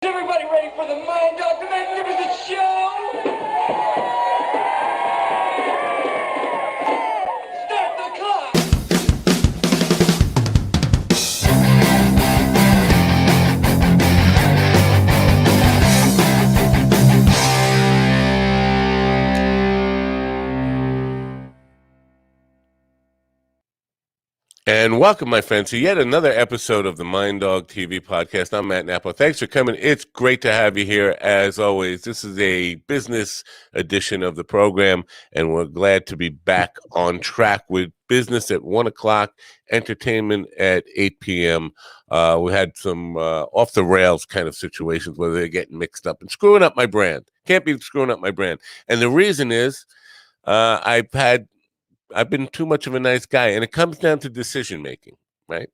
Everybody ready for the Mind Dog Magnificent Show? Start the clock! And welcome, my friends, to yet another episode of the Mind Dog TV podcast. I'm Matt Nappo. Thanks for coming. It's great to have you here, as always. This is a business edition of the program, and we're glad to be back on track with business at 1 o'clock, entertainment at 8 p.m. We had some off-the-rails kind of situations where they're getting mixed up and screwing up my brand. Can't be screwing up my brand. And the reason is I've been too much of a nice guy, and it comes down to decision making, right?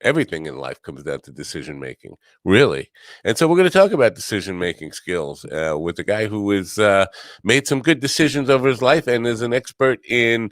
Everything in life comes down to decision making, really. And so we're going to talk about decision making skills with a guy who has made some good decisions over his life and is an expert in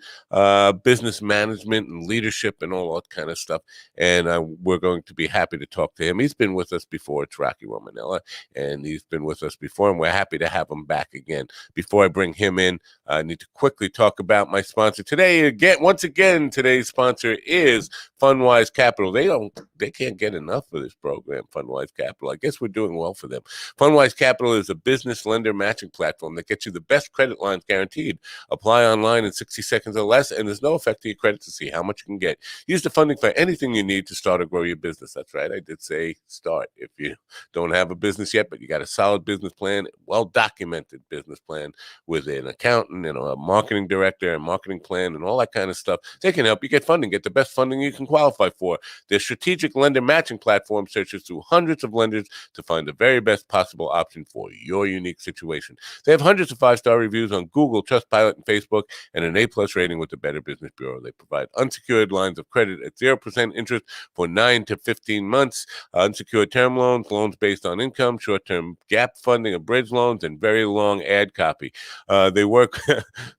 business management and leadership and all that kind of stuff. And we're going to be happy to talk to him. He's been with us before. It's Rocco Romanella, and he's been with us before, and we're happy to have him back again. Before I bring him in, I need to quickly talk about my sponsor today. Once again, today's sponsor is Fundwise Capital. They can't get enough of this program, Fundwise Capital. I guess we're doing well for them. Fundwise Capital is a business lender matching platform that gets you the best credit lines guaranteed. Apply online in 60 seconds or less, and there's no effect to your credit to see how much you can get. Use the funding for anything you need to start or grow your business. That's right. I did say start. If you don't have a business yet, but you got a solid business plan, well-documented business plan with an accountant and a marketing director and marketing plan and all that kind of stuff, they can help you get funding, get the best funding you can qualify for. Their strategic lender matching platform searches through hundreds of lenders to find the very best possible option for your unique situation. They have hundreds of five-star reviews on Google, Trustpilot, and Facebook, and an A-plus rating with the Better Business Bureau. They provide unsecured lines of credit at 0% interest for 9 to 15 months, unsecured term loans, loans based on income, short-term gap funding of bridge loans, and very long ad copy. They work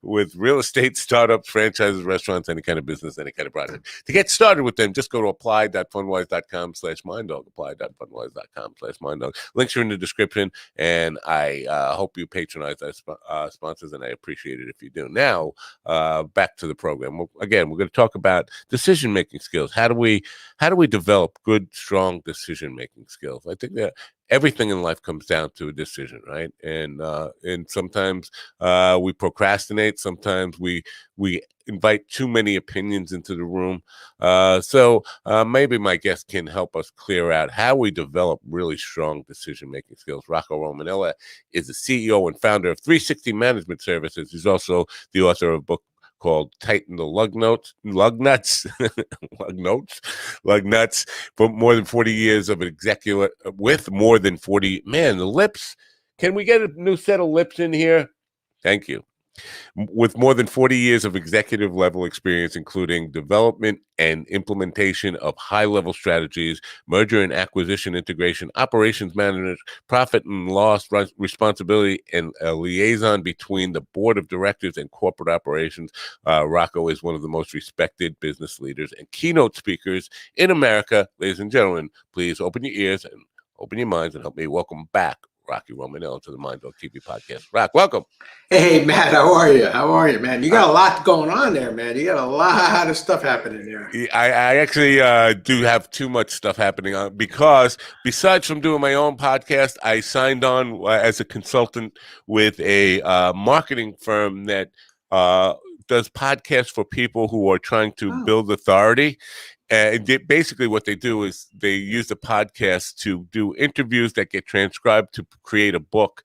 with real estate, startups, franchises, restaurants, any kind of business, any kind of project. To get started with them, just go to apply.fundwise.com/minddog, apply.fundwise.com/minddog. Links are in the description, and I hope you patronize our sponsors, and I appreciate it if you do. Now, back to the program. We're going to talk about decision-making skills. How do we develop good, strong decision-making skills? I think that everything in life comes down to a decision, right? And sometimes we procrastinate. Sometimes we invite too many opinions into the room. So maybe my guest can help us clear out how we develop really strong decision-making skills. Rocco Romanella is the CEO and founder of 360 Management Services. He's also the author of a book called Tighten the Lug Nuts, lug nuts, for more than 40 years of executive, with more than 40, man, the lips. Can we get a new set of lips in here? Thank you. With more than 40 years of executive level experience, including development and implementation of high level strategies, merger and acquisition integration, operations management, profit and loss responsibility, and a liaison between the board of directors and corporate operations, Rocco is one of the most respected business leaders and keynote speakers in America. Ladies and gentlemen, please open your ears and open your minds and help me welcome back Rocco Romanella to the Mind Dog TV podcast. Rock, welcome. Hey, Matt, how are you? How are you, man? You got a lot going on there, man. You got a lot of stuff happening there. I actually do have too much stuff happening on because besides from doing my own podcast, I signed on as a consultant with a marketing firm that does podcasts for people who are trying to build authority. And basically what they do is they use the podcast to do interviews that get transcribed to create a book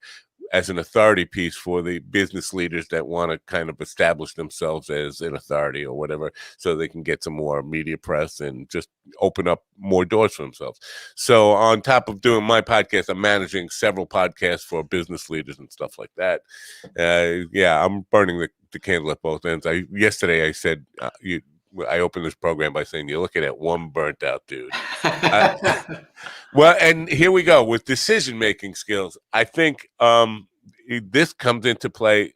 as an authority piece for the business leaders that want to kind of establish themselves as an authority or whatever, so they can get some more media press and just open up more doors for themselves. So on top of doing my podcast, I'm managing several podcasts for business leaders and stuff like that. I'm burning the candle at both ends. Yesterday I said, I opened this program by saying, you're looking at one burnt out dude. Well, and here we go with decision-making skills. I think this comes into play.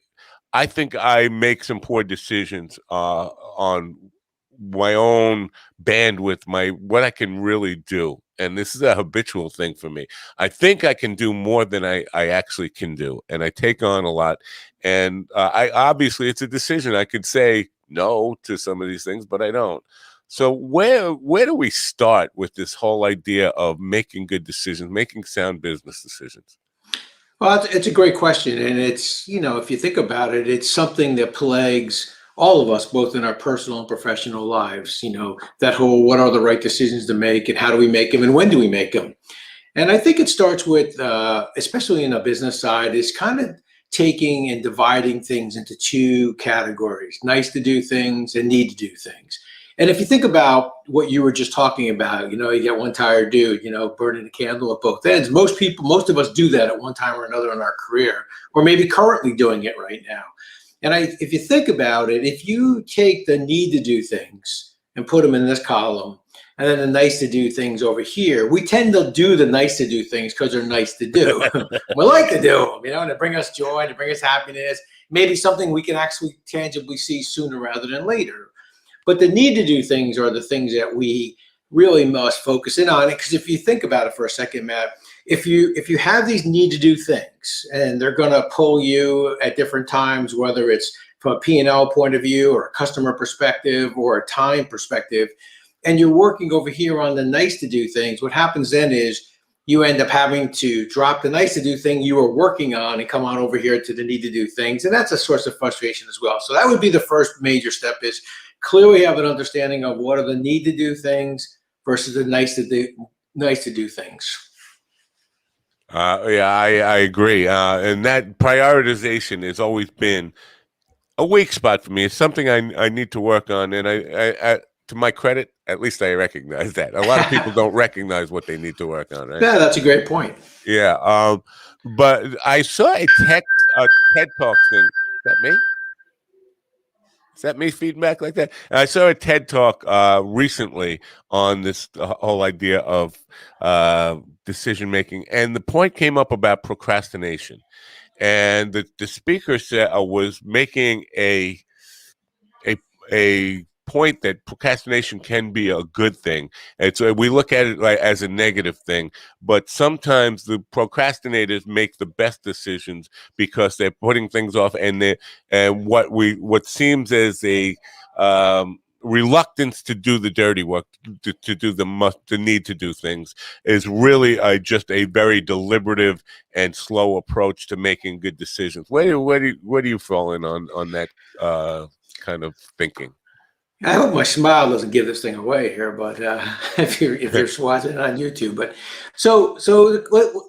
I think I make some poor decisions on my own bandwidth, what I can really do. And this is a habitual thing for me. I think I can do more than I actually can do, and I take on a lot. And I obviously, it's a decision. I could say no to some of these things, but I don't. So where do we start with this whole idea of making good decisions, making sound business decisions? Well, it's a great question. And it's, if you think about it, it's something that plagues all of us, both in our personal and professional lives. That whole what are the right decisions to make and how do we make them and when do we make them? And I think it starts with, especially in a business side, is kind of taking and dividing things into two categories: nice to do things and need to do things. And if you think about what you were just talking about, you get one tired dude, burning a candle at both ends. Most of us do that at one time or another in our career, or maybe currently doing it right now. And if you think about it, if you take the need to do things and put them in this column, and then the nice to do things over here, we tend to do the nice to do things because they're nice to do. We like to do them, and they bring us joy, they bring us happiness, maybe something we can actually tangibly see sooner rather than later. But the need to do things are the things that we really must focus in on. Because if you think about it for a second, Matt, if you have these need to do things and they're going to pull you at different times, whether it's from a P&L point of view or a customer perspective or a time perspective, and you're working over here on the nice to do things, what happens then is you end up having to drop the nice to do thing you were working on and come on over here to the need to do things. And that's a source of frustration as well. So that would be the first major step, is clearly have an understanding of what are the need to do things versus the nice to do things. Yeah, I agree. And that prioritization has always been a weak spot for me. It's something I need to work on. And I to my credit, at least I recognize that. A lot of people don't recognize what they need to work on, right? Yeah, that's a great point. Yeah. But I saw a TED Talk thing. Is that me? Is that me feeding back like that? And I saw a TED Talk recently on this whole idea of decision making, and the point came up about procrastination. And the speaker said was making a point that procrastination can be a good thing. And so we look at it like as a negative thing, but sometimes the procrastinators make the best decisions because they're putting things off, and what seems as a reluctance to do the dirty work, to do the need to do things, is really just a very deliberative and slow approach to making good decisions. Where do you fall in on that kind of thinking? I hope my smile doesn't give this thing away here, but if you're watching it on YouTube, but so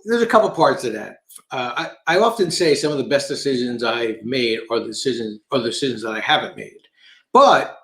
there's a couple parts of that. I often say some of the best decisions I've made are the decisions that I haven't made, but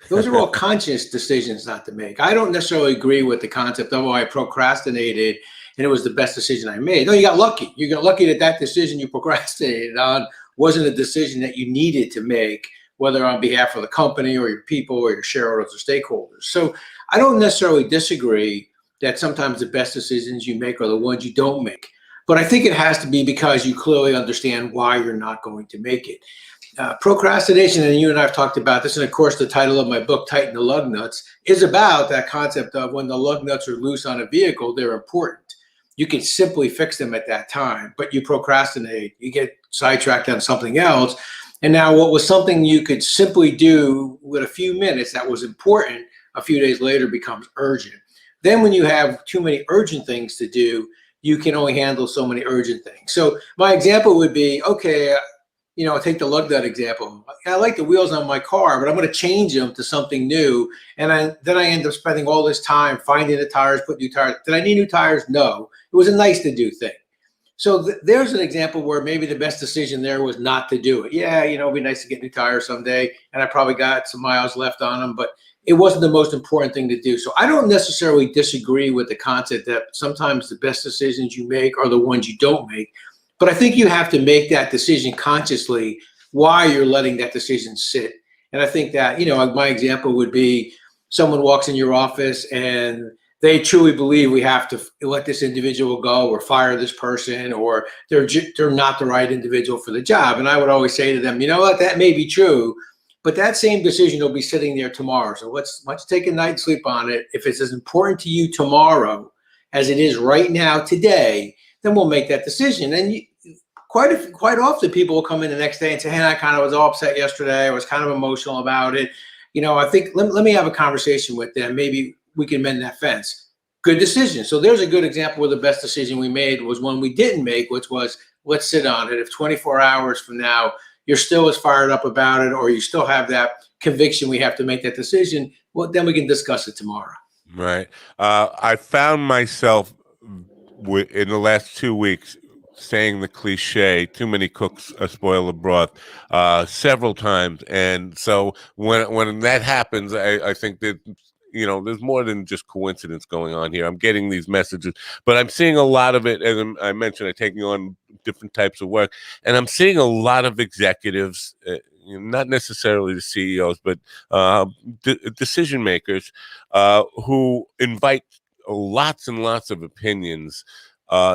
those are all conscious decisions not to make. I don't necessarily agree with the concept of, I procrastinated and it was the best decision I made. No, you got lucky. You got lucky that decision you procrastinated on wasn't a decision that you needed to make, whether on behalf of the company or your people or your shareholders or stakeholders. So I don't necessarily disagree that sometimes the best decisions you make are the ones you don't make. But I think it has to be because you clearly understand why you're not going to make it. Procrastination, and you and I have talked about this, and of course the title of my book, Tighten the Lug Nuts, is about that concept of when the lug nuts are loose on a vehicle, they're important. You can simply fix them at that time, but you procrastinate, you get sidetracked on something else. And now what was something you could simply do with a few minutes that was important, a few days later becomes urgent. Then when you have too many urgent things to do, you can only handle so many urgent things. So my example would be, okay, take the lug nut example. I like the wheels on my car, but I'm going to change them to something new. And then I end up spending all this time finding the tires, put new tires. Did I need new tires? No. It was a nice to do thing. So there's an example where maybe the best decision there was not to do it. Yeah, it'd be nice to get new tires someday, and I probably got some miles left on them, but it wasn't the most important thing to do. So I don't necessarily disagree with the concept that sometimes the best decisions you make are the ones you don't make. But I think you have to make that decision consciously while you're letting that decision sit. And I think that, my example would be someone walks in your office and they truly believe we have to let this individual go or fire this person, or they're not the right individual for the job. And I would always say to them, you know what, that may be true, but that same decision will be sitting there tomorrow. So let's take a night's sleep on it. If it's as important to you tomorrow as it is right now today, then we'll make that decision. And quite often people will come in the next day and say, hey, I kind of was all upset yesterday. I was kind of emotional about it. I think let me have a conversation with them. Maybe we can mend that fence. Good decision. So there's a good example where the best decision we made was one we didn't make, which was let's sit on it. If 24 hours from now you're still as fired up about it, or you still have that conviction we have to make that decision, well, then we can discuss it tomorrow. Right. I found myself in the last 2 weeks saying the cliche, too many cooks spoil the broth, several times. And so when that happens, I think that, there's more than just coincidence going on here. I'm getting these messages, but I'm seeing a lot of it. As I mentioned, I'm taking on different types of work, and I'm seeing a lot of executives, not necessarily the CEOs, but decision makers who invite lots and lots of opinions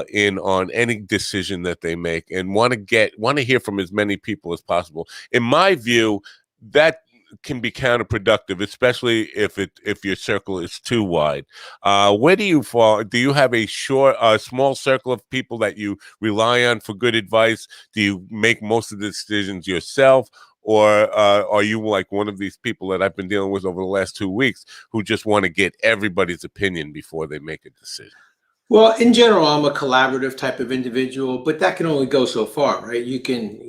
in on any decision that they make, and want to hear from as many people as possible. In my view, that can be counterproductive, especially if your circle is too wide. Where do you fall? Do you have a small circle of people that you rely on for good advice? Do you make most of the decisions yourself? Or are you like one of these people that I've been dealing with over the last 2 weeks who just want to get everybody's opinion before they make a decision? Well, in general, I'm a collaborative type of individual, but that can only go so far, right? You can,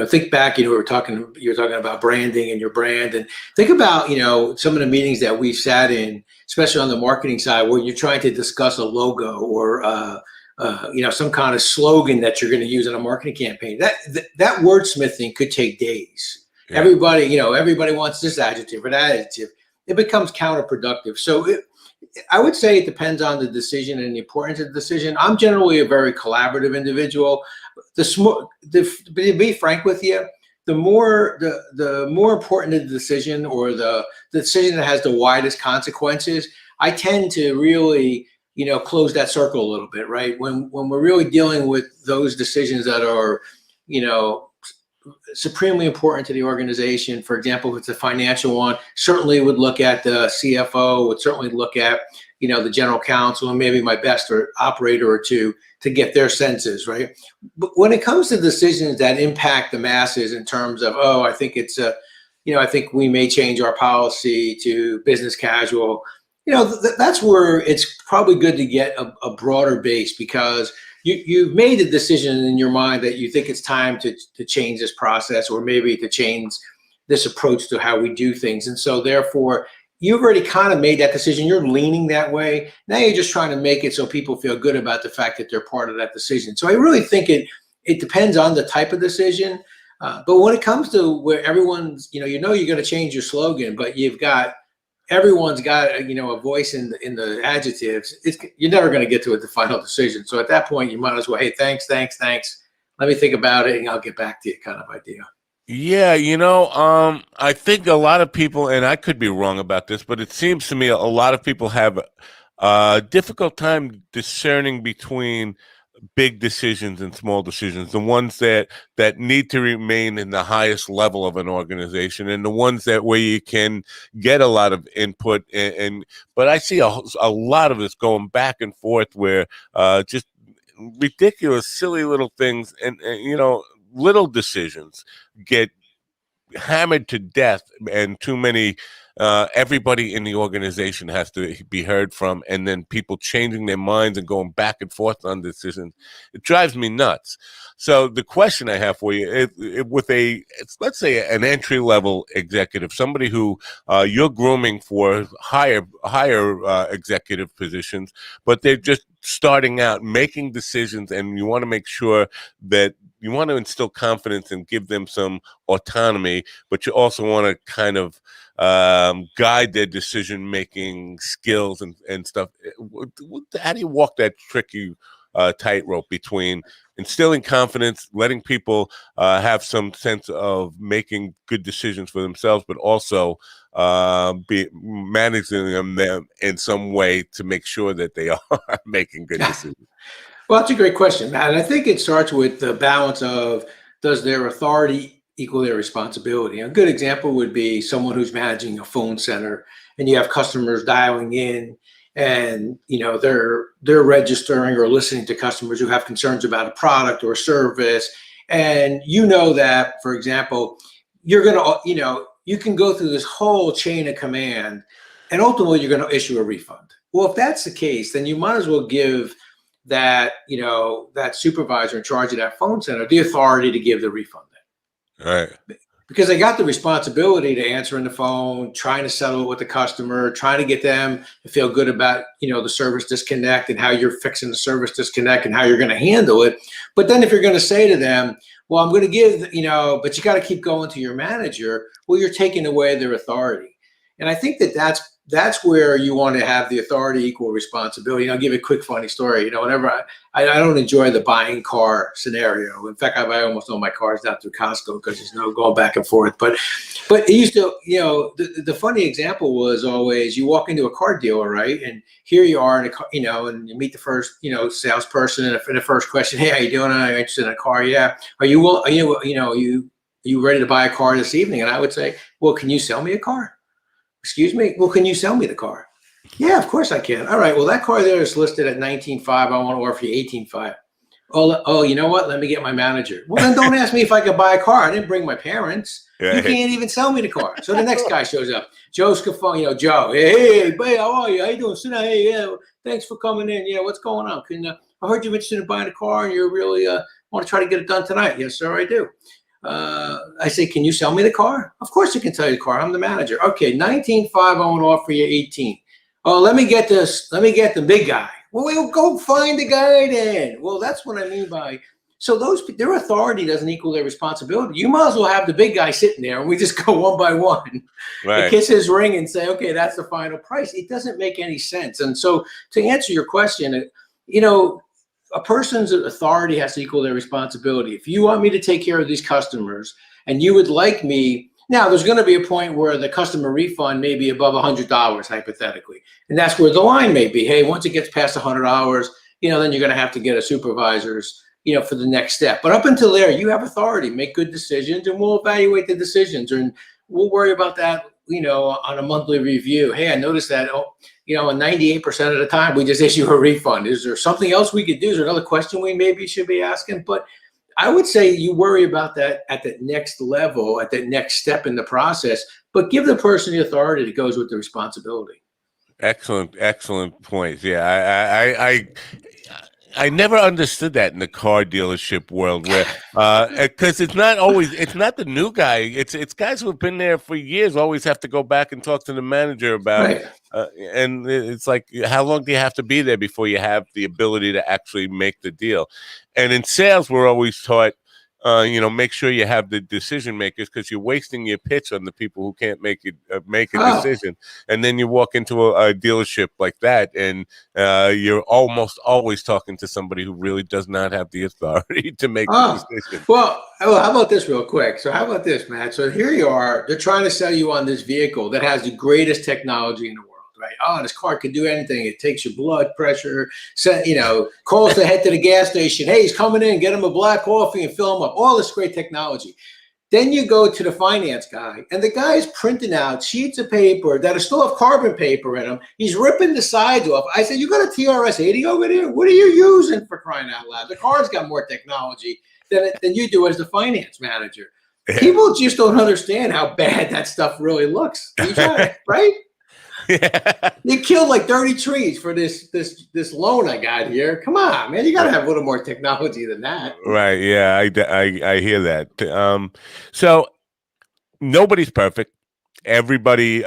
think back, you were talking about branding and your brand, and think about, some of the meetings that we've sat in, especially on the marketing side, where you're trying to discuss a logo or, some kind of slogan that you're going to use in a marketing campaign. That wordsmithing could take days. Yeah. Everybody wants this adjective or that adjective. It becomes counterproductive. So I would say it depends on the decision and the importance of the decision. I'm generally a very collaborative individual. To be frank with you, the more important the decision, or the decision that has the widest consequences, I tend to really, close that circle a little bit, right? When we're really dealing with those decisions that are, supremely important to the organization. For example, if it's a financial one, certainly would look at the CFO, would certainly look at, the general counsel, and maybe my best or operator or two to get their senses, right? But when it comes to decisions that impact the masses in terms of, I think I think we may change our policy to business casual, that's where it's probably good to get a broader base, because you've made a decision in your mind that you think it's time to change this process, or maybe to change this approach to how we do things. And so therefore, you've already kind of made that decision. You're leaning that way. Now you're just trying to make it so people feel good about the fact that they're part of that decision. So I really think it depends on the type of decision. But when it comes to where everyone's, you're going to change your slogan, but everyone's got a voice in the adjectives, you're never going to get to the final decision. So at that point, you might as well, hey, thanks. Let me think about it, and I'll get back to you, kind of idea. Yeah, I think a lot of people, and I could be wrong about this, but it seems to me a lot of people have a difficult time discerning between big decisions and small decisions, the ones that need to remain in the highest level of an organization, and the ones where you can get a lot of input. But I see a lot of this going back and forth, where just ridiculous, silly little things, and little decisions get hammered to death, and too many. Everybody in the organization has to be heard from, and then people changing their minds and going back and forth on decisions. It drives me nuts. So the question I have for you, let's say an entry level executive, somebody who you're grooming for higher executive positions, but they're just starting out making decisions, and you want to make sure that you want to instill confidence and give them some autonomy, but you also want to kind of guide their decision-making skills and stuff. How do you walk that tricky tightrope between instilling confidence, letting people have some sense of making good decisions for themselves, but also be managing them in some way to make sure that they are making good decisions? Well, that's a great question, Matt. And I think it starts with the balance of, does their authority equal their responsibility. A good example would be someone who's managing a phone center, and you have customers dialing in, and they're registering or listening to customers who have concerns about a product or a service, and that, for example, you're gonna you can go through this whole chain of command, and ultimately you're going to issue a refund. Well, if that's the case, then you might as well give that that supervisor in charge of that phone center the authority to give the refund. Right. Because they got the responsibility to answering the phone, trying to settle it with the customer, trying to get them to feel good about, the service disconnect and how you're fixing the service disconnect and how you're going to handle it. But then if you're going to say to them, well, I'm going to give, but you got to keep going to your manager, well, you're taking away their authority. And I think that's where you want to have the authority equal responsibility. I'll give you a quick funny story. Whenever I don't enjoy the buying car scenario. In fact, I buy almost all my cars down through Costco because there's no going back and forth. But it used to, the funny example was always you walk into a car dealer, right? And here you are in a, and you meet the first, salesperson, and the first question, hey, how you doing? Are you interested in a car? Yeah. Are you ready to buy a car this evening? And I would say, well, can you sell me a car? Excuse me? Well, can you sell me the car? Yeah, of course I can. All right. Well, that car there is listed at 19.5. I want to offer you 18.5. Oh, you know what? Let me get my manager. Well, then don't ask me if I could buy a car. I didn't bring my parents. Right. You can't even sell me the car. So the next guy shows up. Joe Scafone, Joe. Hey, babe, how are you? How you doing? Sit down. Hey, yeah, thanks for coming in. Yeah, what's going on? I heard you're interested in buying a car and you really want to try to get it done tonight. Yes, sir, I do. I say, can you sell me the car? Of course you can sell you the car. I'm the manager. Okay, 19.5, I want to offer you 18. Oh, let me get the big guy. Well, we'll go find the guy then. Well, that's what I mean by, so their authority doesn't equal their responsibility. You might as well have the big guy sitting there and we just go one by one, right, and kiss his ring and say, okay, that's the final price. It doesn't make any sense. And so to answer your question, a person's authority has to equal their responsibility. If you want me to take care of these customers and you would like me, now there's going to be a point where the customer refund may be above $100 hypothetically. And that's where the line may be. Hey, once it gets past $100, then you're going to have to get a supervisor's, for the next step. But up until there, you have authority, make good decisions, and we'll evaluate the decisions, and we'll worry about that, on a monthly review. Hey, I noticed that, 98% of the time we just issue a refund. Is there something else we could do? Is there another question we maybe should be asking? But I would say you worry about that at the next level, at the next step in the process, but give the person the authority that goes with the responsibility. Excellent points. Yeah, I never understood that in the car dealership world, where because it's not the new guy. It's guys who have been there for years always have to go back and talk to the manager about it. And it's like, how long do you have to be there before you have the ability to actually make the deal? And in sales, we're always taught, make sure you have the decision makers, because you're wasting your pitch on the people who can't make a decision. And then you walk into a dealership like that, and you're almost always talking to somebody who really does not have the authority to make the decision. Well, how about this real quick? So how about this, Matt? So here you are. They're trying to sell you on this vehicle that has the greatest technology in the world. Right. Oh, this car can do anything. It takes your blood pressure, calls to head to the gas station. Hey, he's coming in, get him a black coffee and fill him up. All this great technology. Then you go to the finance guy, and the guy is printing out sheets of paper that are still have carbon paper in them. He's ripping the sides off. I said, you got a TRS 80 over there? What are you using, for crying out loud? The car's got more technology than you do as the finance manager. Yeah. People just don't understand how bad that stuff really looks. You try it, right? Yeah. You killed like 30 trees for this loan I got here. Come on, man. You got to have a little more technology than that. Right. Yeah, I hear that. So nobody's perfect. Everybody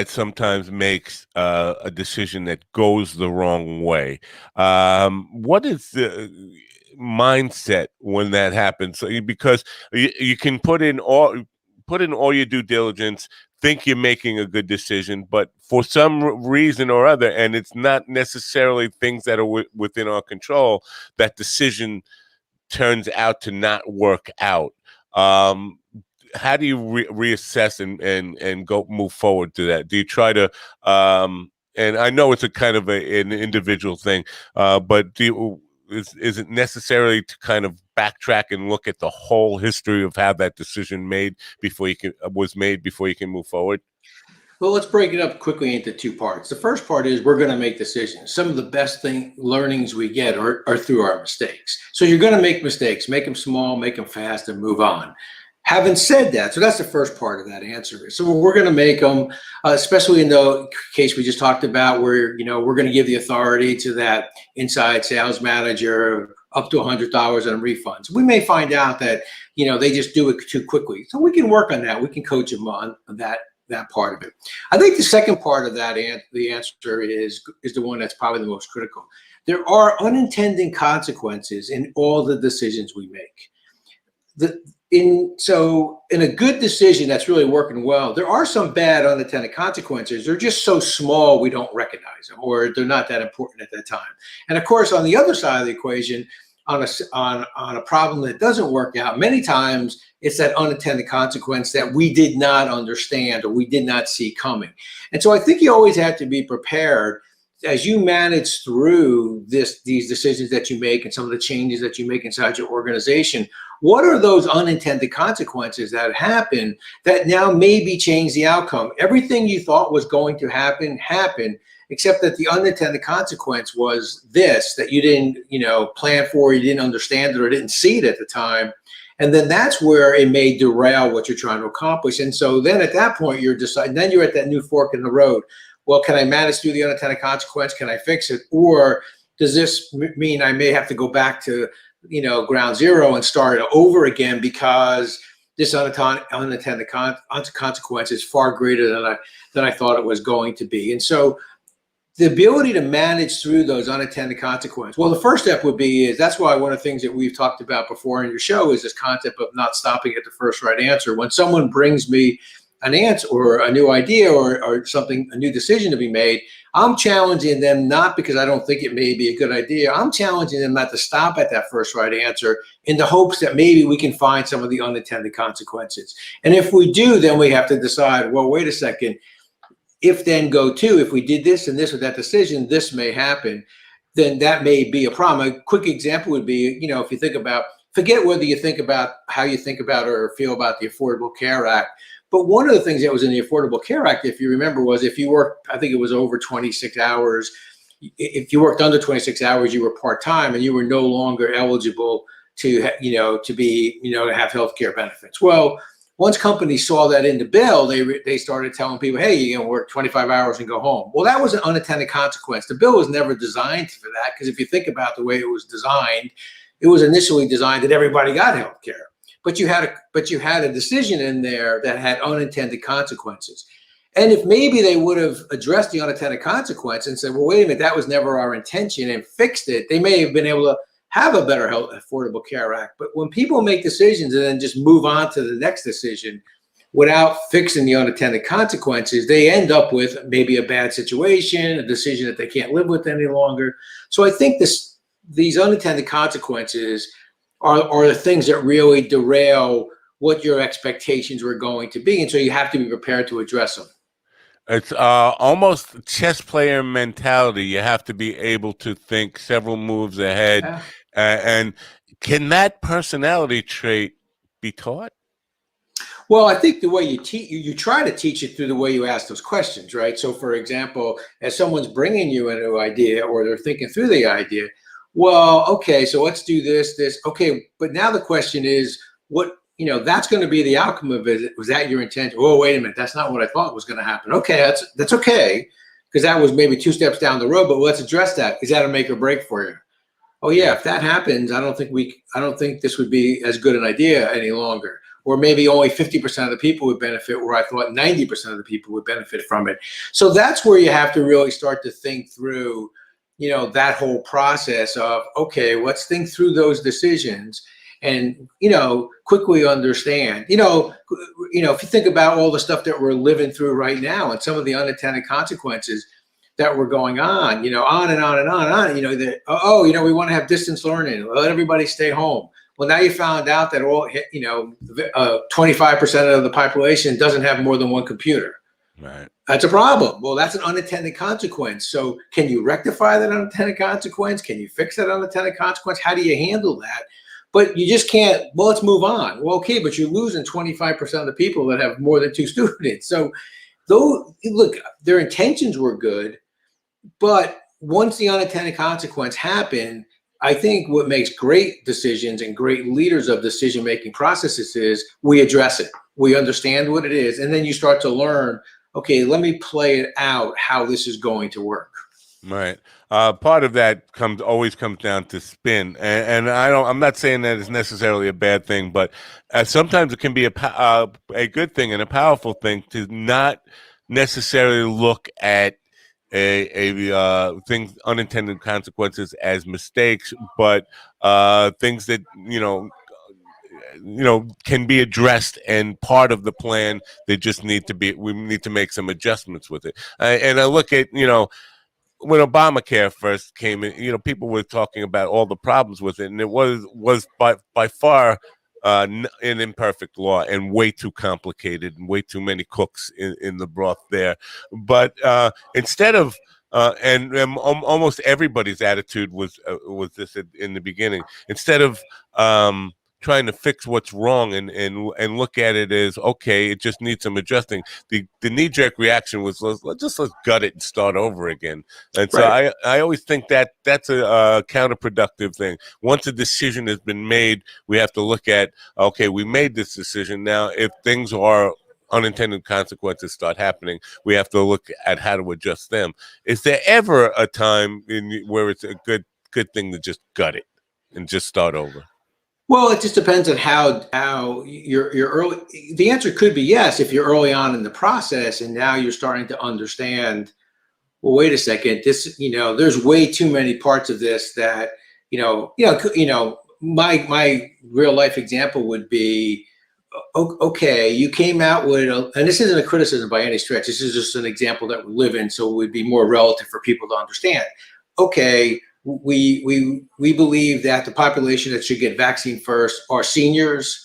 sometimes makes a decision that goes the wrong way. What is the mindset when that happens? Because you can put in all your due diligence, think you're making a good decision, but for some reason or other, and it's not necessarily things that are within our control, that decision turns out to not work out. How do you reassess and go move forward to that? Do you try to, and I know it's a kind of an individual thing, but is it necessary to kind of backtrack and look at the whole history of how that decision was made before you can move forward? Well, let's break it up quickly into two parts. The first part is we're going to make decisions. Some of the best learnings we get are through our mistakes. So you're going to make mistakes, make them small, make them fast, and move on. Having said that, so that's the first part of that answer. So we're going to make them, especially in the case we just talked about, where we're going to give the authority to that inside sales manager up to $100 on refunds. We may find out that they just do it too quickly, so we can work on that. We can coach them on that part of it. I think the second part of that, the answer is the one that's probably the most critical. There are unintended consequences in all the decisions we make. In a good decision that's really working well, there are some bad unintended consequences. They're just so small we don't recognize them, or they're not that important at that time. And of course, on the other side of the equation, on a problem that doesn't work out, many times it's that unintended consequence that we did not understand or we did not see coming. And so I think you always have to be prepared as you manage through these decisions that you make and some of the changes that you make inside your organization. What are those unintended consequences that happen that now maybe change the outcome? Everything you thought was going to happen happened, except that the unintended consequence was this, that you didn't, plan for, you didn't understand it, or didn't see it at the time. And then that's where it may derail what you're trying to accomplish. And so then at that point, you're deciding, then you're at that new fork in the road. Well, can I manage through the unintended consequence? Can I fix it? Or does this mean I may have to go back to, ground zero and start over again because this unintended consequence is far greater than I thought it was going to be? And so the ability to manage through those unintended consequences. Well, the first step that's why one of the things that we've talked about before in your show is this concept of not stopping at the first right answer. When someone brings me an answer or a new idea or something, a new decision to be made, I'm challenging them not because I don't think it may be a good idea. I'm challenging them not to stop at that first right answer in the hopes that maybe we can find some of the unintended consequences. And if we do, then we have to decide, well, wait a second, if then go to, if we did this and this with that decision, this may happen, then that may be a problem. A quick example would be, if you think about, forget whether you think about how you think about or feel about the Affordable Care Act. But one of the things that was in the Affordable Care Act, if you remember, was if you worked, I think it was over 26 hours, if you worked under 26 hours, you were part-time and you were no longer eligible to have health care benefits. Well, once companies saw that in the bill, they started telling people, hey, you're going to work 25 hours and go home. Well, that was an unintended consequence. The bill was never designed for that, because if you think about the way it was designed, it was initially designed that everybody got health care. But you had a decision in there that had unintended consequences. And if maybe they would have addressed the unintended consequence and said, well, wait a minute, that was never our intention, and fixed it, they may have been able to have a better Affordable Care Act. But when people make decisions and then just move on to the next decision without fixing the unintended consequences, they end up with maybe a bad situation, a decision that they can't live with any longer. So I think these unintended consequences are the things that really derail what your expectations were going to be. And so you have to be prepared to address them. It's almost chess player mentality. You have to be able to think several moves ahead. Yeah. And can that personality trait be taught? Well, I think the way you try to teach it through the way you ask those questions, right? So for example, as someone's bringing you a new idea or they're thinking through the idea, well, okay, so let's do this. Okay, but now the question is, what, that's going to be the outcome of it. Was that your intention? Oh, wait a minute, that's not what I thought was going to happen. Okay, that's okay, because that was maybe 2 steps down the road, but let's address that. Is that a make or break for you? Oh yeah, if that happens, I don't think this would be as good an idea any longer. Or maybe only 50% of the people would benefit, where I thought 90% of the people would benefit from it. So that's where you have to really start to think through that whole process of, okay, let's think through those decisions and, quickly understand, if you think about all the stuff that we're living through right now and some of the unintended consequences that were going on, on and on and on and on, we want to have distance learning, let everybody stay home. Well, now you found out that 25% of the population doesn't have more than one computer. Right. That's a problem. Well, that's an unintended consequence. So can you rectify that unintended consequence? Can you fix that unintended consequence? How do you handle that? but you just can't, well, let's move on. Well, okay, but you're losing 25% of the people that have more than 2 students. So though, look, their intentions were good, but once the unintended consequence happened, I think what makes great decisions and great leaders of decision-making processes is we address it. We understand what it is. And then you start to learn, okay, let me play it out how this is going to work. Right. Part of that always comes down to spin, and I'm not saying that it's necessarily a bad thing, but sometimes it can be a good thing and a powerful thing to not necessarily look at things, unintended consequences, as mistakes, but things that can be addressed and part of the plan. They just need to be. We need to make some adjustments with it. And I look at when Obamacare first came in, people were talking about all the problems with it, and it was by far an imperfect law and way too complicated and way too many cooks in the broth there. But instead of almost everybody's attitude was this in the beginning. Instead of trying to fix what's wrong and look at it as, okay, it just needs some adjusting. The knee-jerk reaction was let's gut it and start over again. And so Right. I always think that's a counterproductive thing. Once a decision has been made, we have to look at, okay, we made this decision. Now, if things are unintended consequences start happening, we have to look at how to adjust them. Is there ever a time where it's a good thing to just gut it and just start over? Well, it just depends on how you're early. The answer could be yes if you're early on in the process, and now you're starting to understand. Well, wait a second. This, there's way too many parts of this that, my real life example would be, okay, you came out with, and this isn't a criticism by any stretch. This is just an example that we live in, so it would be more relative for people to understand. Okay. We believe that the population that should get vaccine first are seniors,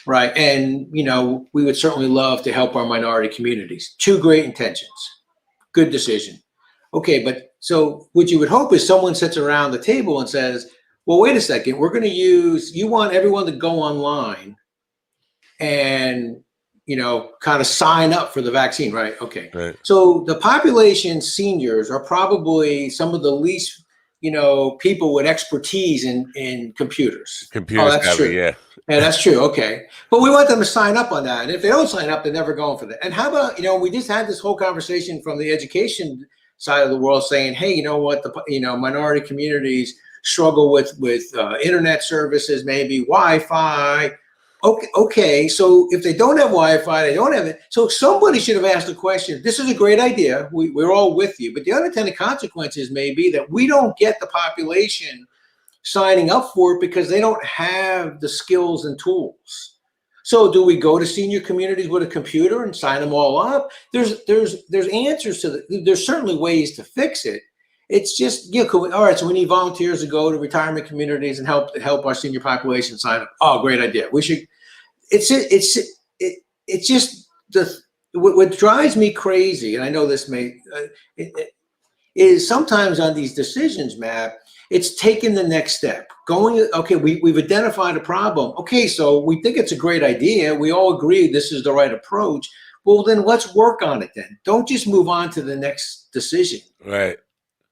right? And we would certainly love to help our minority communities. 2 great intentions, good decision. Okay, but so what you would hope is someone sits around the table and says, "Well, wait a second. We're going to you want everyone to go online and kind of sign up for the vaccine, right? Okay, Right. So the population seniors are probably some of the least." People with expertise in computers. Oh, Computer that's savvy, true. yeah. Yeah, that's true. Okay. But we want them to sign up on that. And if they don't sign up, they're never going for that. And how about, we just had this whole conversation from the education side of the world saying, hey, you know what, minority communities struggle with internet services, maybe Wi-Fi. Okay, so if they don't have Wi-Fi, they don't have it. So somebody should have asked the question. This is a great idea. We're all with you. But the unintended consequences may be that we don't get the population signing up for it because they don't have the skills and tools. So do we go to senior communities with a computer and sign them all up? There's answers to there's certainly ways to fix it. It's just, all right, so we need volunteers to go to retirement communities and help our senior population sign up. Oh, great idea. We should. It's just what drives me crazy, and I know this may is sometimes on these decisions, Matt. It's taking the next step. Okay, we've identified a problem. Okay, so we think it's a great idea. We all agree this is the right approach. Well, then let's work on it then. Don't just move on to the next decision. Right.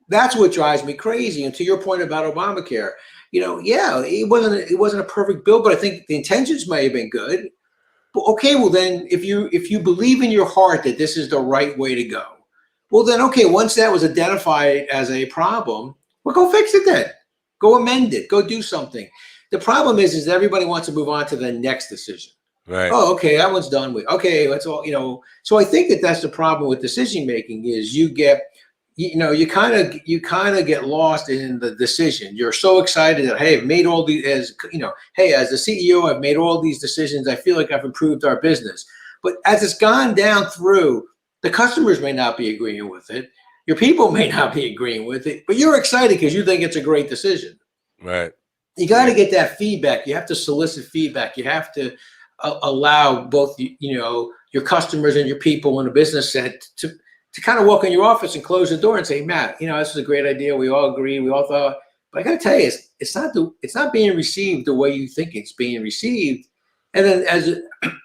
That's what drives me crazy. And to your point about Obamacare, yeah, it wasn't a perfect bill, but I think the intentions may have been good. But okay, well then, if you believe in your heart that this is the right way to go, well then, okay, once that was identified as a problem, well, go fix it then. Go amend it. Go do something. The problem is everybody wants to move on to the next decision. Right. Oh, okay, that one's done with. Okay, let's all, So I think that's the problem with decision making is you kind of get lost in the decision. You're so excited that, hey, I've made all these, hey, as the CEO, I've made all these decisions. I feel like I've improved our business. But as it's gone down through, the customers may not be agreeing with it. Your people may not be agreeing with it, but you're excited because you think it's a great decision. Right. You got to get that feedback. You have to solicit feedback. You have to allow both, your customers and your people in a business set to kind of walk in your office and close the door and say, Matt, this is a great idea. We all agree. We all thought But I got to tell you, it's not being received the way you think it's being received. And then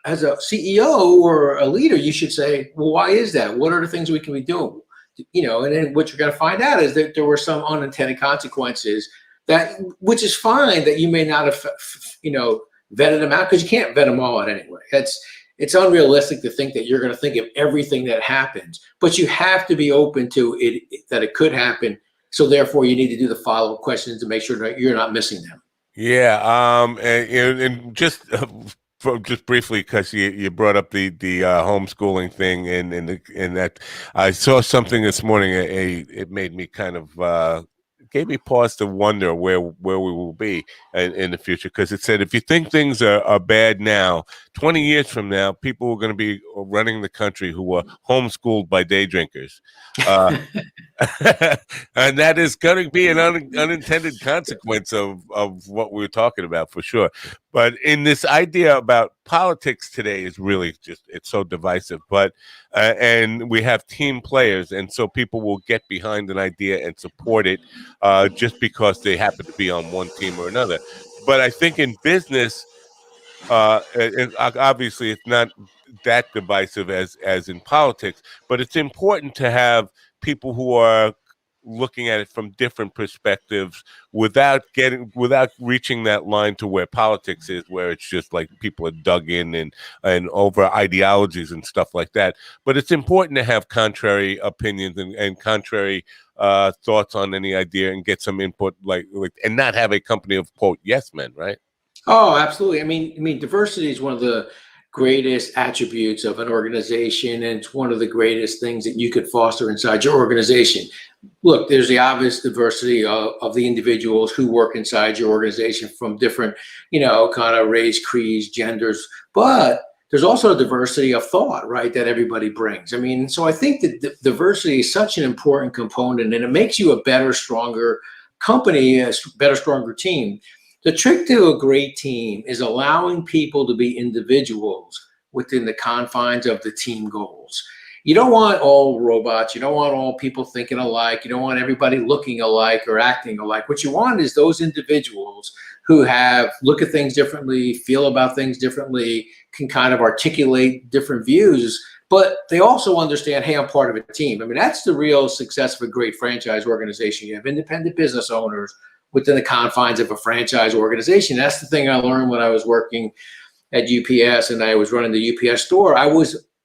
as a CEO or a leader, you should say, well, why is that? What are the things we can be doing? And then what you're going to find out is that there were some unintended consequences which is fine, that you may not have, vetted them out, because you can't vet them all out anyway. It's unrealistic to think that you're going to think of everything that happens, but you have to be open to it, that it could happen. So therefore you need to do the follow-up questions to make sure that you're not missing them. Yeah, and just just briefly, because you brought up the homeschooling thing, and that I saw something this morning. It made me kind of gave me pause to wonder where we will be in the future, because it said if you think things are bad now, 20 years from now, people are going to be running the country who are homeschooled by day drinkers. And that is going to be an unintended consequence of what we were talking about, for sure. But in this idea about politics today is really just, it's so divisive. But and we have team players, and so people will get behind an idea and support it just because they happen to be on one team or another. But I think in business, obviously it's not that divisive as in politics, but it's important to have people who are looking at it from different perspectives without reaching that line to where politics is, where it's just like people are dug in and over ideologies and stuff like that. But it's important to have contrary opinions and contrary thoughts on any idea, and get some input, and not have a company of, quote, yes men, right? Oh, absolutely. I mean, diversity is one of the greatest attributes of an organization, and it's one of the greatest things that you could foster inside your organization. Look, there's the obvious diversity of the individuals who work inside your organization from different, kind of race, creeds, genders, but there's also a diversity of thought, right, that everybody brings. I mean, so I think that diversity is such an important component, and it makes you a better, stronger company, a better, stronger team. The trick to a great team is allowing people to be individuals within the confines of the team goals. You don't want all robots. You don't want all people thinking alike. You don't want everybody looking alike or acting alike. What you want is those individuals who look at things differently, feel about things differently, can kind of articulate different views, but they also understand, hey, I'm part of a team. I mean, that's the real success of a great franchise organization. You have independent business owners within the confines of a franchise organization. That's the thing I learned when I was working at UPS and I was running the UPS store.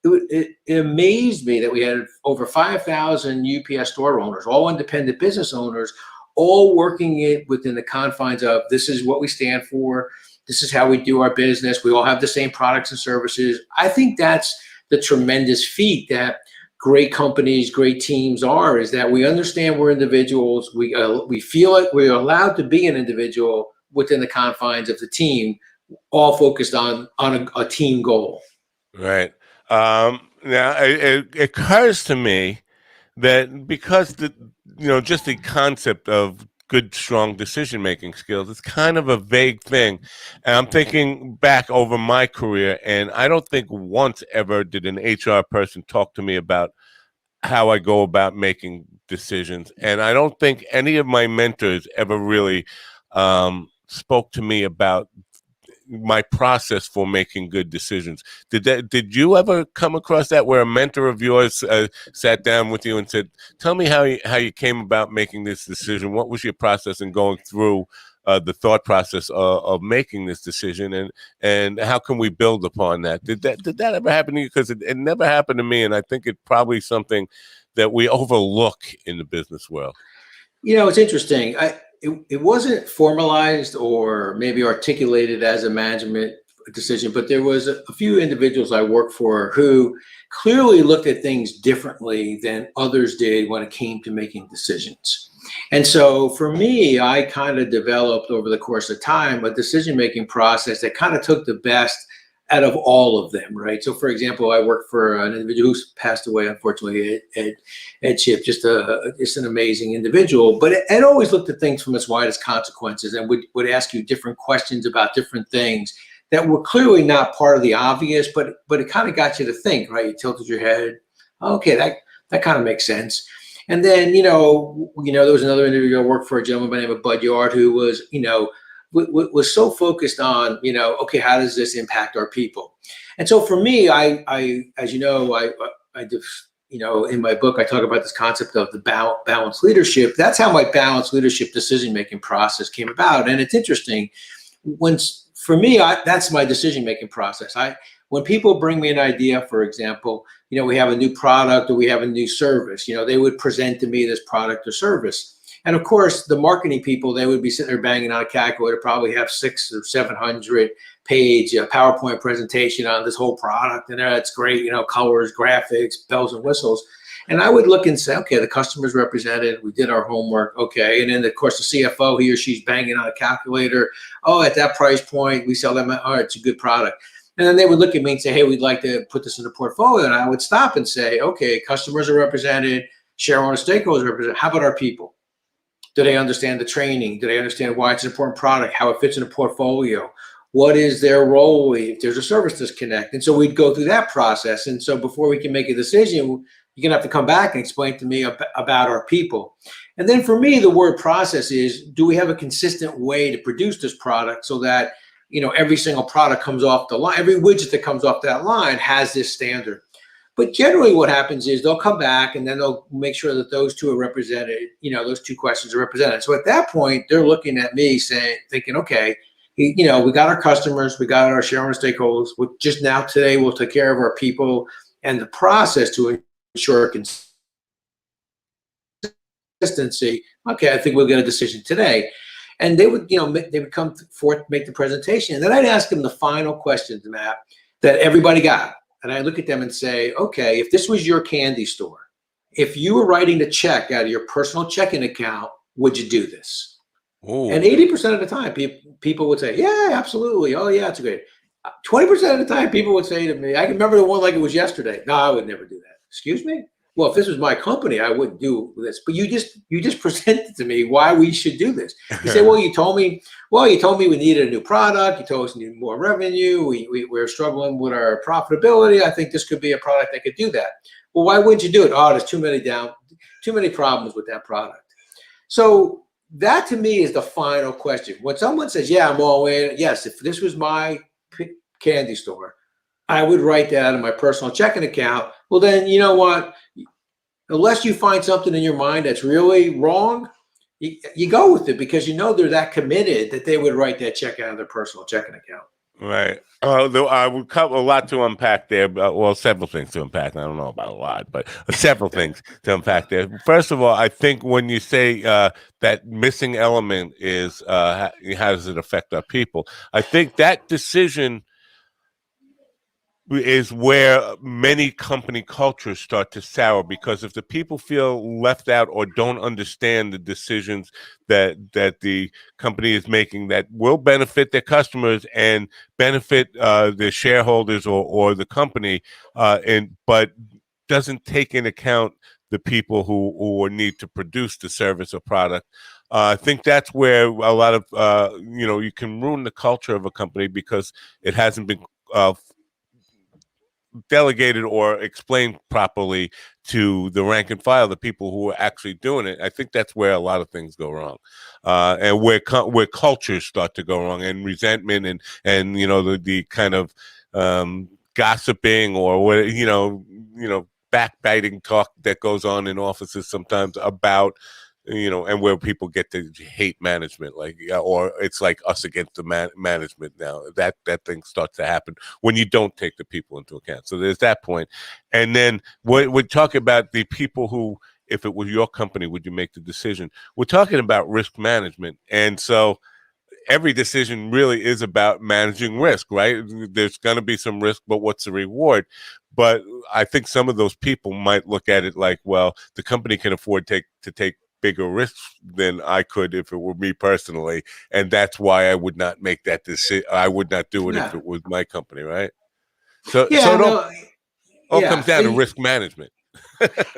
It amazed me that we had over 5,000 UPS store owners, all independent business owners, all working it within the confines of, this is what we stand for, this is how we do our business, we all have the same products and services. I think that's the tremendous feat that great companies, great teams is that we understand we're individuals. We feel like we're allowed to be an individual within the confines of the team, all focused on a team goal. Right. Now it occurs to me that because just the concept of good, strong decision-making skills, it's kind of a vague thing. And I'm thinking back over my career, and I don't think once ever did an HR person talk to me about how I go about making decisions. And I don't think any of my mentors ever really spoke to me about my process for making good decisions. Did you ever come across that, where a mentor of yours sat down with you and said, tell me how you came about making this decision? What was your process in going through the thought process of making this decision, and how can we build upon that? Did that ever happen to you? Because it never happened to me, and I think it's probably something that we overlook in the business world. It's interesting. It wasn't formalized or maybe articulated as a management decision, but there was a few individuals I worked for who clearly looked at things differently than others did when it came to making decisions. And so for me, I kind of developed over the course of time a decision-making process that kind of took the best out of all of them, right? So for example, I worked for an individual who's passed away, unfortunately, Ed Chip, just an amazing individual, but it always looked at things from its widest consequences and would ask you different questions about different things that were clearly not part of the obvious, but it kind of got you to think, right? You tilted your head. Okay, that kind of makes sense. And then, there was another individual who worked for a gentleman by the name of Bud Yard who was, was so focused on, okay, how does this impact our people? And so for me, as you know, I just, in my book, I talk about this concept of the balanced leadership. That's how my balanced leadership decision-making process came about. And it's interesting for me, that's my decision-making process. When people bring me an idea, for example, we have a new product or we have a new service, they would present to me this product or service. And of course, the marketing people, they would be sitting there banging on a calculator, probably have 600 or 700 page PowerPoint presentation on this whole product. And that's great, colors, graphics, bells and whistles. And I would look and say, okay, the customer's represented. We did our homework. Okay. And then, of course, the CFO, he or she's banging on a calculator. Oh, at that price point, we sell them. Oh, it's a good product. And then they would look at me and say, hey, we'd like to put this in the portfolio. And I would stop and say, okay, customers are represented, shareholder stakeholders are represented. How about our people? Do they understand the training? Do they understand why it's an important product, how it fits in a portfolio? What is their role if there's a service disconnect? And so we'd go through that process. And so before we can make a decision, you're going to have to come back and explain to me about our people. And then for me, the word process is, do we have a consistent way to produce this product so that every single product comes off the line, every widget that comes off that line has this standard. But generally what happens is they'll come back and then they'll make sure that those two are represented, those two questions are represented. So at that point, they're looking at me thinking, okay, we got our customers, we got our shareholder stakeholders, just now today we'll take care of our people and the process to ensure consistency. Okay, I think we'll get a decision today. And they would, they would come forth, make the presentation. And then I'd ask them the final questions, Matt, that everybody got. And I look at them and say, okay, if this was your candy store, if you were writing the check out of your personal checking account, would you do this? Ooh. And 80% of the time, people would say, yeah, absolutely. Oh, yeah, it's great. 20% of the time, people would say to me, I can remember the one like it was yesterday. No, I would never do that. Excuse me? Well, if this was my company, I wouldn't do this. But you just presented to me why we should do this. You say, well, you told me we needed a new product. You told us we needed more revenue. We're struggling with our profitability. I think this could be a product that could do that. Well, why wouldn't you do it? Oh, there's too many problems with that product. So that to me is the final question. When someone says, yeah, I'm all in. Yes, if this was my candy store, I would write that out of my personal checking account. Well, then you know what? Unless you find something in your mind that's really wrong, you go with it because they're that committed that they would write that check out of their personal checking account. Right. I would cover a lot to unpack there. Well, several things to unpack. I don't know about a lot, but several things to unpack there. First of all, I think when you say that missing element is how does it affect our people, I think that decision is where many company cultures start to sour, because if the people feel left out or don't understand the decisions that the company is making that will benefit their customers and benefit the shareholders or the company, but doesn't take into account the people who need to produce the service or product, I think that's where a lot of you can ruin the culture of a company because it hasn't been delegated or explained properly to the rank and file, the people who are actually doing it. I think that's where a lot of things go wrong, and where cultures start to go wrong, and resentment and the kind of gossiping or backbiting talk that goes on in offices sometimes about and where people get to hate management, or it's like us against the management now. That thing starts to happen when you don't take the people into account. So there's that point. And then we're talking about the people who, if it was your company, would you make the decision? We're talking about risk management. And so every decision really is about managing risk, right? There's going to be some risk, but what's the reward? But I think some of those people might look at it like, well, the company can afford to take bigger risks than I could if it were me personally, and that's why I would not make that decision. I would not do it if it was my company, right? So it all comes down to risk management.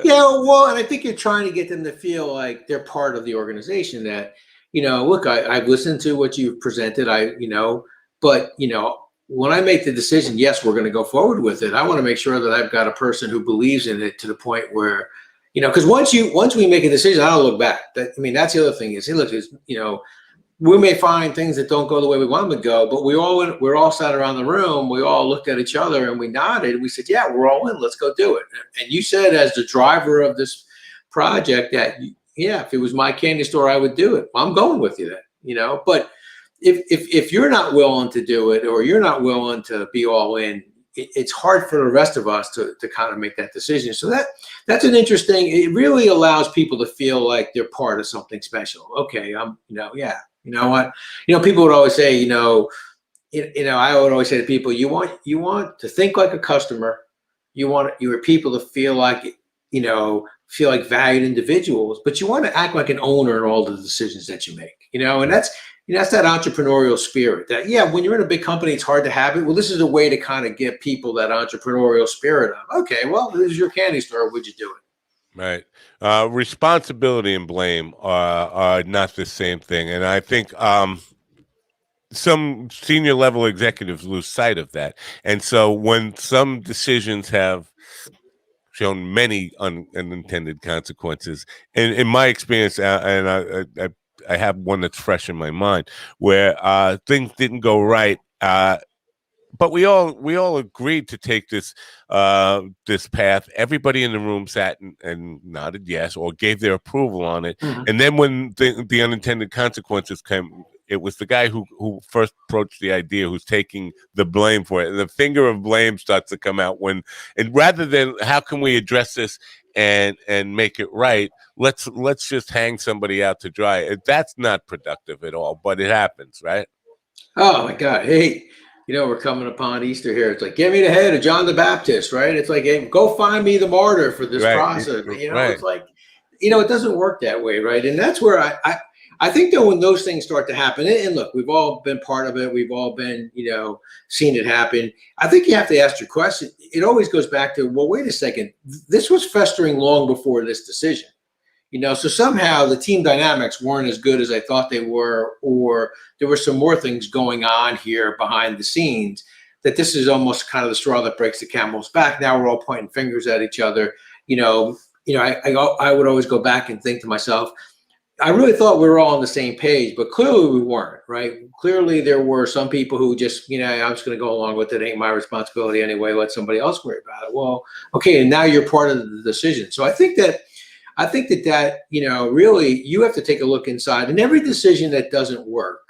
Well, and I think you're trying to get them to feel like they're part of the organization. That look, I've listened to what you've presented. But when I make the decision, yes, we're going to go forward with it. I want to make sure that I've got a person who believes in it to the point where because once we make a decision, I don't look back. That's the other thing is, hey, look, we may find things that don't go the way we want them to go, but we're all sat around the room. We all looked at each other and we nodded. And we said, yeah, we're all in. Let's go do it. And you said, as the driver of this project, that if it was my candy store, I would do it. Well, I'm going with you then, But if you're not willing to do it, or you're not willing to be all in, it's hard for the rest of us to kind of make that decision. So that's an interesting. It really allows people to feel like they're part of something special. Okay, you know what? People would always say, I would always say to people, you want to think like a customer. You want your people to feel like, valued individuals, but you want to act like an owner in all the decisions that you make, and that's that entrepreneurial spirit that, when you're in a big company, it's hard to have it. Well, this is a way to kind of give people that entrepreneurial spirit of, okay, well, this is your candy store. Would you do it? Right. Responsibility and blame are not the same thing. And I think some senior level executives lose sight of that. And so when some decisions have shown many unintended consequences, and in my experience, and I have one that's fresh in my mind, where things didn't go right, but we all agreed to take this path. Everybody in the room sat and nodded yes, or gave their approval on it. Mm-hmm. And then when the unintended consequences came, it was the guy who first approached the idea who's taking the blame for it. And the finger of blame starts to come out and rather than how can we address this and make it right, let's just hang somebody out to dry. That's not productive at all, but it happens, right? Oh my God. Hey, we're coming upon Easter here. It's like, give me the head of John the Baptist, right? It's like, hey, go find me the martyr for this process. Right. It's like, it doesn't work that way, right? And that's where I think that when those things start to happen, and look, we've all been part of it. We've all been, seen it happen. I think you have to ask your question. It always goes back to, well, wait a second. This was festering long before this decision. So somehow the team dynamics weren't as good as I thought they were, or there were some more things going on here behind the scenes, that this is almost kind of the straw that breaks the camel's back. Now we're all pointing fingers at each other. I would always go back and think to myself, I really thought we were all on the same page, but clearly we weren't, right? Clearly there were some people who just, I'm just going to go along with it. It ain't my responsibility anyway. Let somebody else worry about it. Well, okay. And now you're part of the decision. So I think that, really you have to take a look inside, and every decision that doesn't work,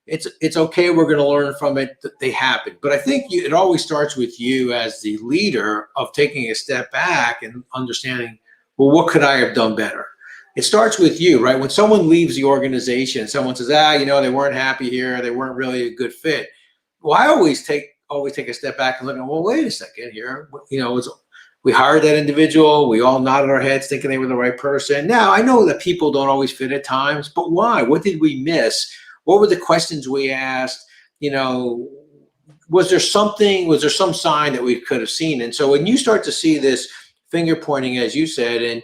it's okay. We're going to learn from it. They happen. But I think it always starts with you as the leader of taking a step back and understanding, well, what could I have done better? It starts with you, right? When someone leaves the organization, someone says, they weren't happy here. They weren't really a good fit. Well, I always take a step back and look at, well, wait a second here. We hired that individual. We all nodded our heads thinking they were the right person. Now, I know that people don't always fit at times, but why? What did we miss? What were the questions we asked? Was there some sign that we could have seen? And so when you start to see this finger pointing, as you said, and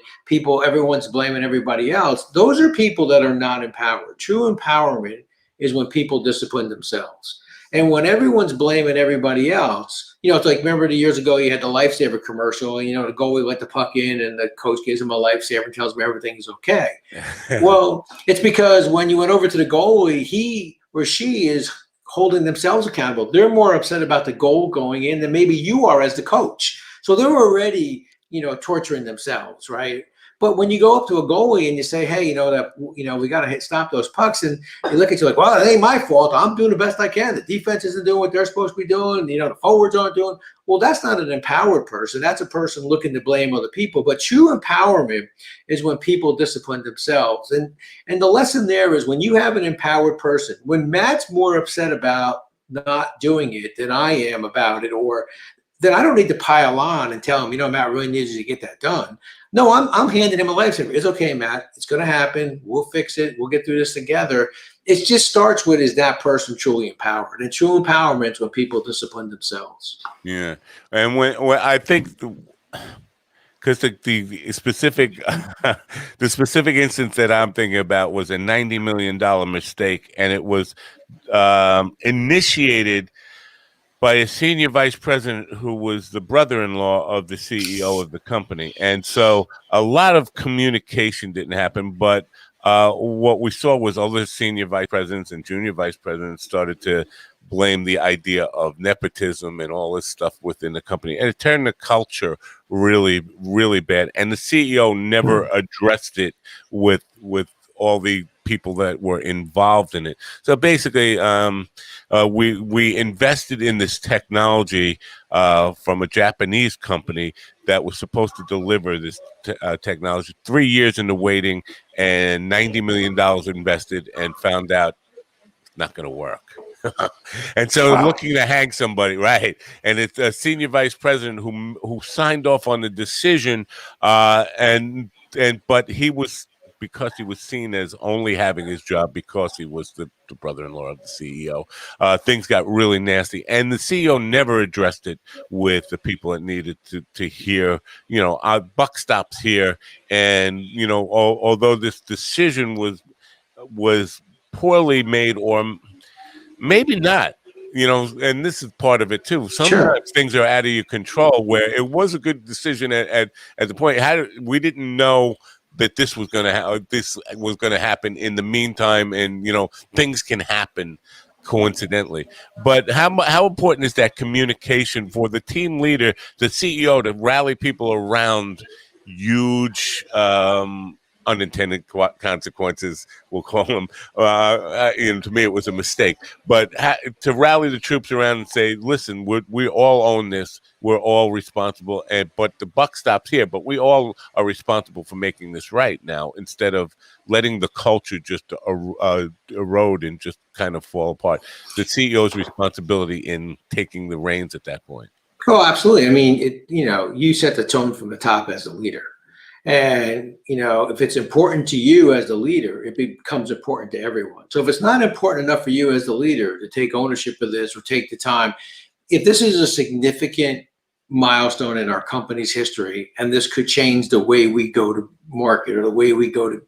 everyone's blaming everybody else, those are people that are not empowered. True empowerment is when people discipline themselves. And when everyone's blaming everybody else, it's like, remember the years ago, you had the lifesaver commercial, and, the goalie let the puck in and the coach gives him a lifesaver and tells him everything is okay. Well, it's because when you went over to the goalie, he or she is holding themselves accountable. They're more upset about the goal going in than maybe you are as the coach. So they're already, torturing themselves, right? But when you go up to a goalie and you say, hey, we got to stop those pucks, and they look at you like, well, it ain't my fault. I'm doing the best I can. The defense isn't doing what they're supposed to be doing. The forwards aren't doing. Well, that's not an empowered person. That's a person looking to blame other people. But true empowerment is when people discipline themselves. And the lesson there is, when you have an empowered person, when Matt's more upset about not doing it than I am about it, or then I don't need to pile on and tell him, Matt really needs you to get that done. No, I'm handing him a lifesaver. It's okay, Matt. It's going to happen. We'll fix it. We'll get through this together. It just starts with, is that person truly empowered? And true empowerment is when people discipline themselves. Yeah. And when I think, because the specific the specific instance that I'm thinking about was a $90 million mistake, and it was initiated by a senior vice president who was the brother-in-law of the CEO of the company. And so a lot of communication didn't happen, but what we saw was other senior vice presidents and junior vice presidents started to blame the idea of nepotism and all this stuff within the company. And it turned the culture really, really bad. And the CEO never addressed it with all the people that were involved in it. So basically, we invested in this technology from a Japanese company that was supposed to deliver this technology. 3 years into waiting and $90 million invested, and found out it's not going to work. And so looking to hang somebody, right? And it's a senior vice president who signed off on the decision, but he was, because he was seen as only having his job because he was the brother-in-law of the CEO. Things got really nasty, and the CEO never addressed it with the people that needed to hear. Our buck stops here, and although this decision was poorly made, or maybe not, and this is part of it too. Sometimes things are out of your control, where it was a good decision at the point. We didn't know that this was going to happen in the meantime, and things can happen coincidentally. But how important is that communication for the team leader, the CEO, to rally people around huge unintended consequences, we'll call them. To me, it was a mistake. But to rally the troops around and say, listen, we all own this. We're all responsible. But the buck stops here. But we all are responsible for making this right now, instead of letting the culture just erode and just kind of fall apart. The CEO's responsibility in taking the reins at that point. Oh, absolutely. I mean, you set the tone from the top as a leader. And, if it's important to you as the leader, it becomes important to everyone. So if it's not important enough for you as the leader to take ownership of this or take the time, if this is a significant milestone in our company's history, and this could change the way we go to market, or the way we go to,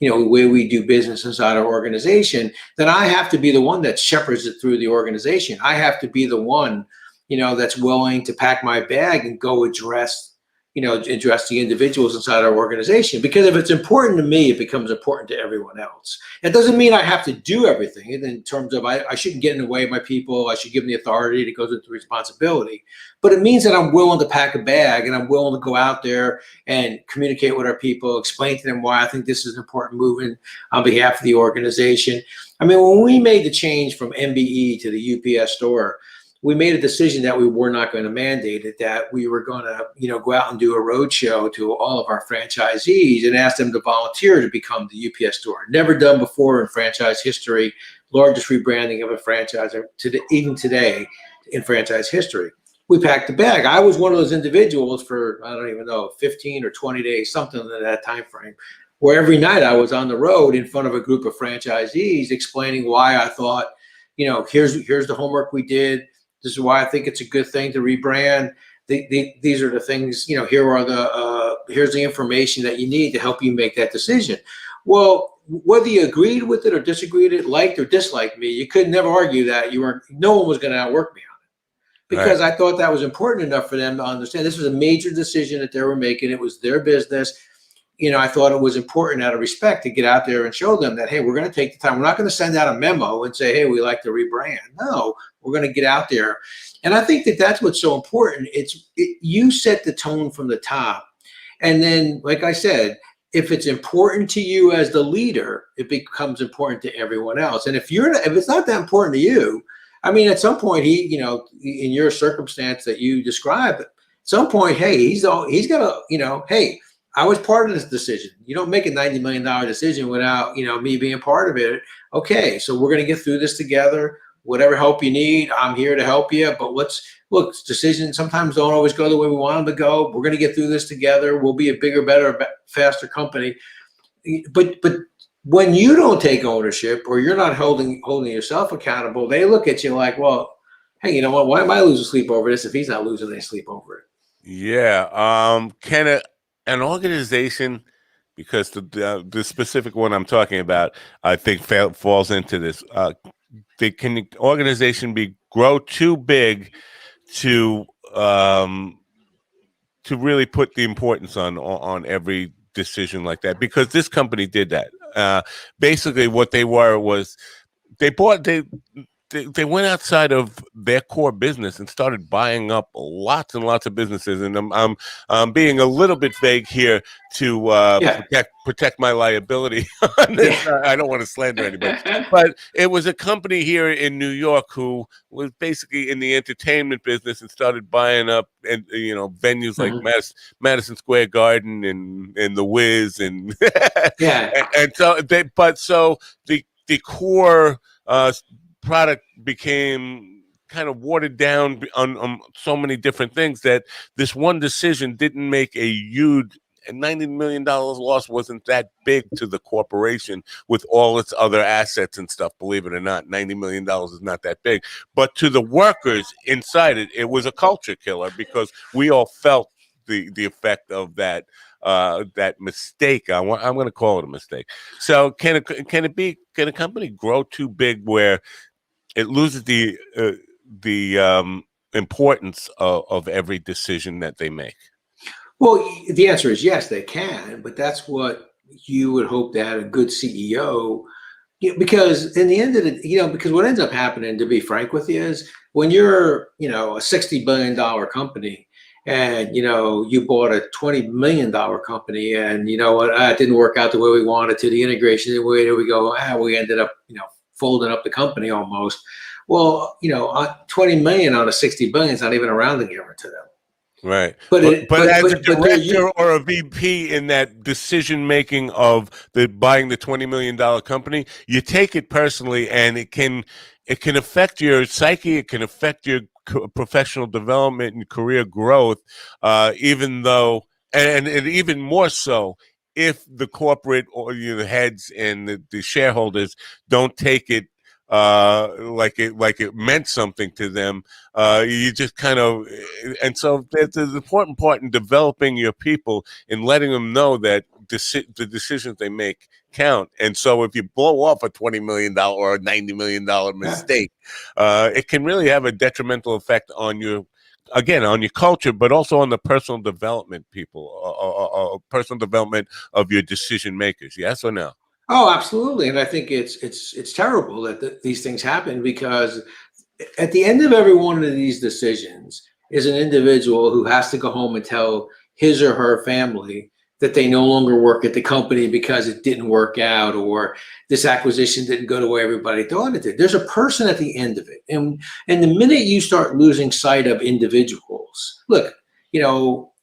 the way we do business inside our organization, then I have to be the one that shepherds it through the organization. I have to be the one, that's willing to pack my bag and go address the individuals inside our organization. Because if it's important to me, it becomes important to everyone else. It doesn't mean I have to do everything in terms of I shouldn't get in the way of my people. I should give them the authority that goes with the responsibility. But it means that I'm willing to pack a bag, and I'm willing to go out there and communicate with our people, explain to them why I think this is an important movement on behalf of the organization. I mean, when we made the change from MBE to the UPS store, we made a decision that we were not going to mandate it, that we were going to, go out and do a road show to all of our franchisees and ask them to volunteer to become the UPS store. Never done before in franchise history, largest rebranding of a franchise even today in franchise history. We packed the bag. I was one of those individuals for, I don't even know, 15 or 20 days, something in that time frame, where every night I was on the road in front of a group of franchisees explaining why I thought, here's the homework we did. This is why I think it's a good thing to rebrand. These are the things, here's the information that you need to help you make that decision. Well, whether you agreed with it or disagreed with it, liked or disliked me, you could never argue that no one was going to outwork me on it. Because I thought that was important enough for them to understand this was a major decision that they were making. It was their business. I thought it was important out of respect to get out there and show them that, hey, we're going to take the time. We're not going to send out a memo and say, hey, we like to rebrand. No, we're going to get out there. And I think that that's what's so important. You set the tone from the top. And then, like I said, if it's important to you as the leader, it becomes important to everyone else. And if it's not that important to you, I mean, at some point, in your circumstance that you described, at some point, hey, he's got to, hey, I was part of this decision. You don't make a $90 million decision without, me being part of it. Okay, so we're going to get through this together. Whatever help you need, I'm here to help you. But decisions sometimes don't always go the way we want them to go. We're going to get through this together. We'll be a bigger, better, faster company. But when you don't take ownership, or you're not holding yourself accountable, they look at you like, well, hey, you know what? Why am I losing sleep over this if he's not losing any sleep over it? Yeah. Can an organization, because the specific one I'm talking about, I think falls into this. Can the organization be grow too big to really put the importance on every decision like that, because this company did that. Basically, what they were was they bought they went outside of their core business and started buying up lots and lots of businesses. And I'm being a little bit vague here to Yeah. protect my liability on this. Yeah. I don't want to slander anybody, but it was a company here in New York who was basically in the entertainment business and started buying up, and venues like Mhm. Madison Square Garden and the Wiz and Yeah. and so the core product became kind of watered down on so many different things that this one decision didn't make a huge. And $90 million loss wasn't that big to the corporation with all its other assets and stuff. Believe it or not, $90 million is not that big. But to the workers inside it, it was a culture killer, because we all felt the effect of that mistake. I'm going to call it a mistake. So can a company grow too big where it loses the importance of every decision that they make? Well, the answer is yes, they can, but that's what you would hope that a good CEO, because in the end of the, because what ends up happening, to be frank with you, is when you're, a $60 billion company, and you bought a $20 million company, and you know what, it didn't work out the way we wanted to, the integration, the way we go, we ended up, folding up the company almost. Well, 20 million on a 60 billion is not even a rounding error to them. Right. But But as a they're director or a VP in that decision making of buying the $20 million company, you take it personally, and it can affect your psyche. It can affect your professional development and career growth, even though, and even more so if the corporate or the heads and the shareholders don't take it like it meant something to them. You just kind of, and so there's an important part in developing your people and letting them know that the decisions they make count. And so if you blow off a $20 million or a $90 million mistake, it can really have a detrimental effect on your culture, but also on the personal development personal development of your decision makers. Yes or no? Oh, absolutely. And I think it's terrible that these things happen, because at the end of every one of these decisions is an individual who has to go home and tell his or her family that they no longer work at the company because it didn't work out, or this acquisition didn't go the way everybody thought it did. There's a person at the end of it. And the minute you start losing sight of individuals, look,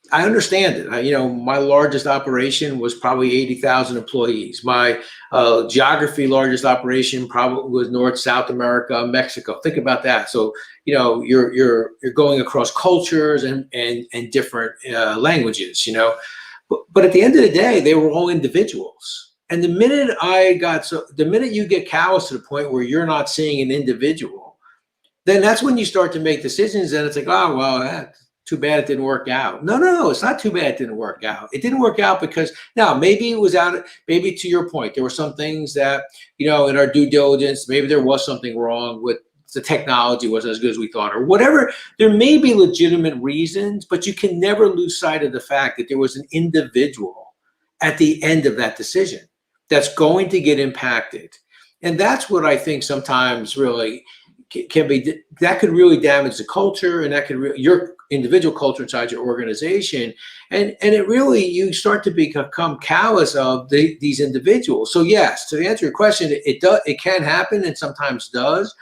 I understand it. My largest operation was probably 80,000 employees. My geography largest operation probably was North, South America, Mexico. Think about that. So, you're going across cultures and different languages, but at the end of the day, they were all individuals. And the minute you get callous to the point where you're not seeing an individual, then that's when you start to make decisions. And it's like, oh, well, too bad it didn't work out. No, it's not too bad it didn't work out. It didn't work out because now maybe it was maybe to your point, there were some things that, in our due diligence, maybe there was something wrong with the technology wasn't as good as we thought, or whatever. There may be legitimate reasons, but you can never lose sight of the fact that there was an individual at the end of that decision that's going to get impacted. And that's what I think sometimes really can be, that could really damage the culture, and that could your individual culture inside your organization, and it really, you start to become callous of these individuals. So yes, to answer your question, it can happen, and sometimes does,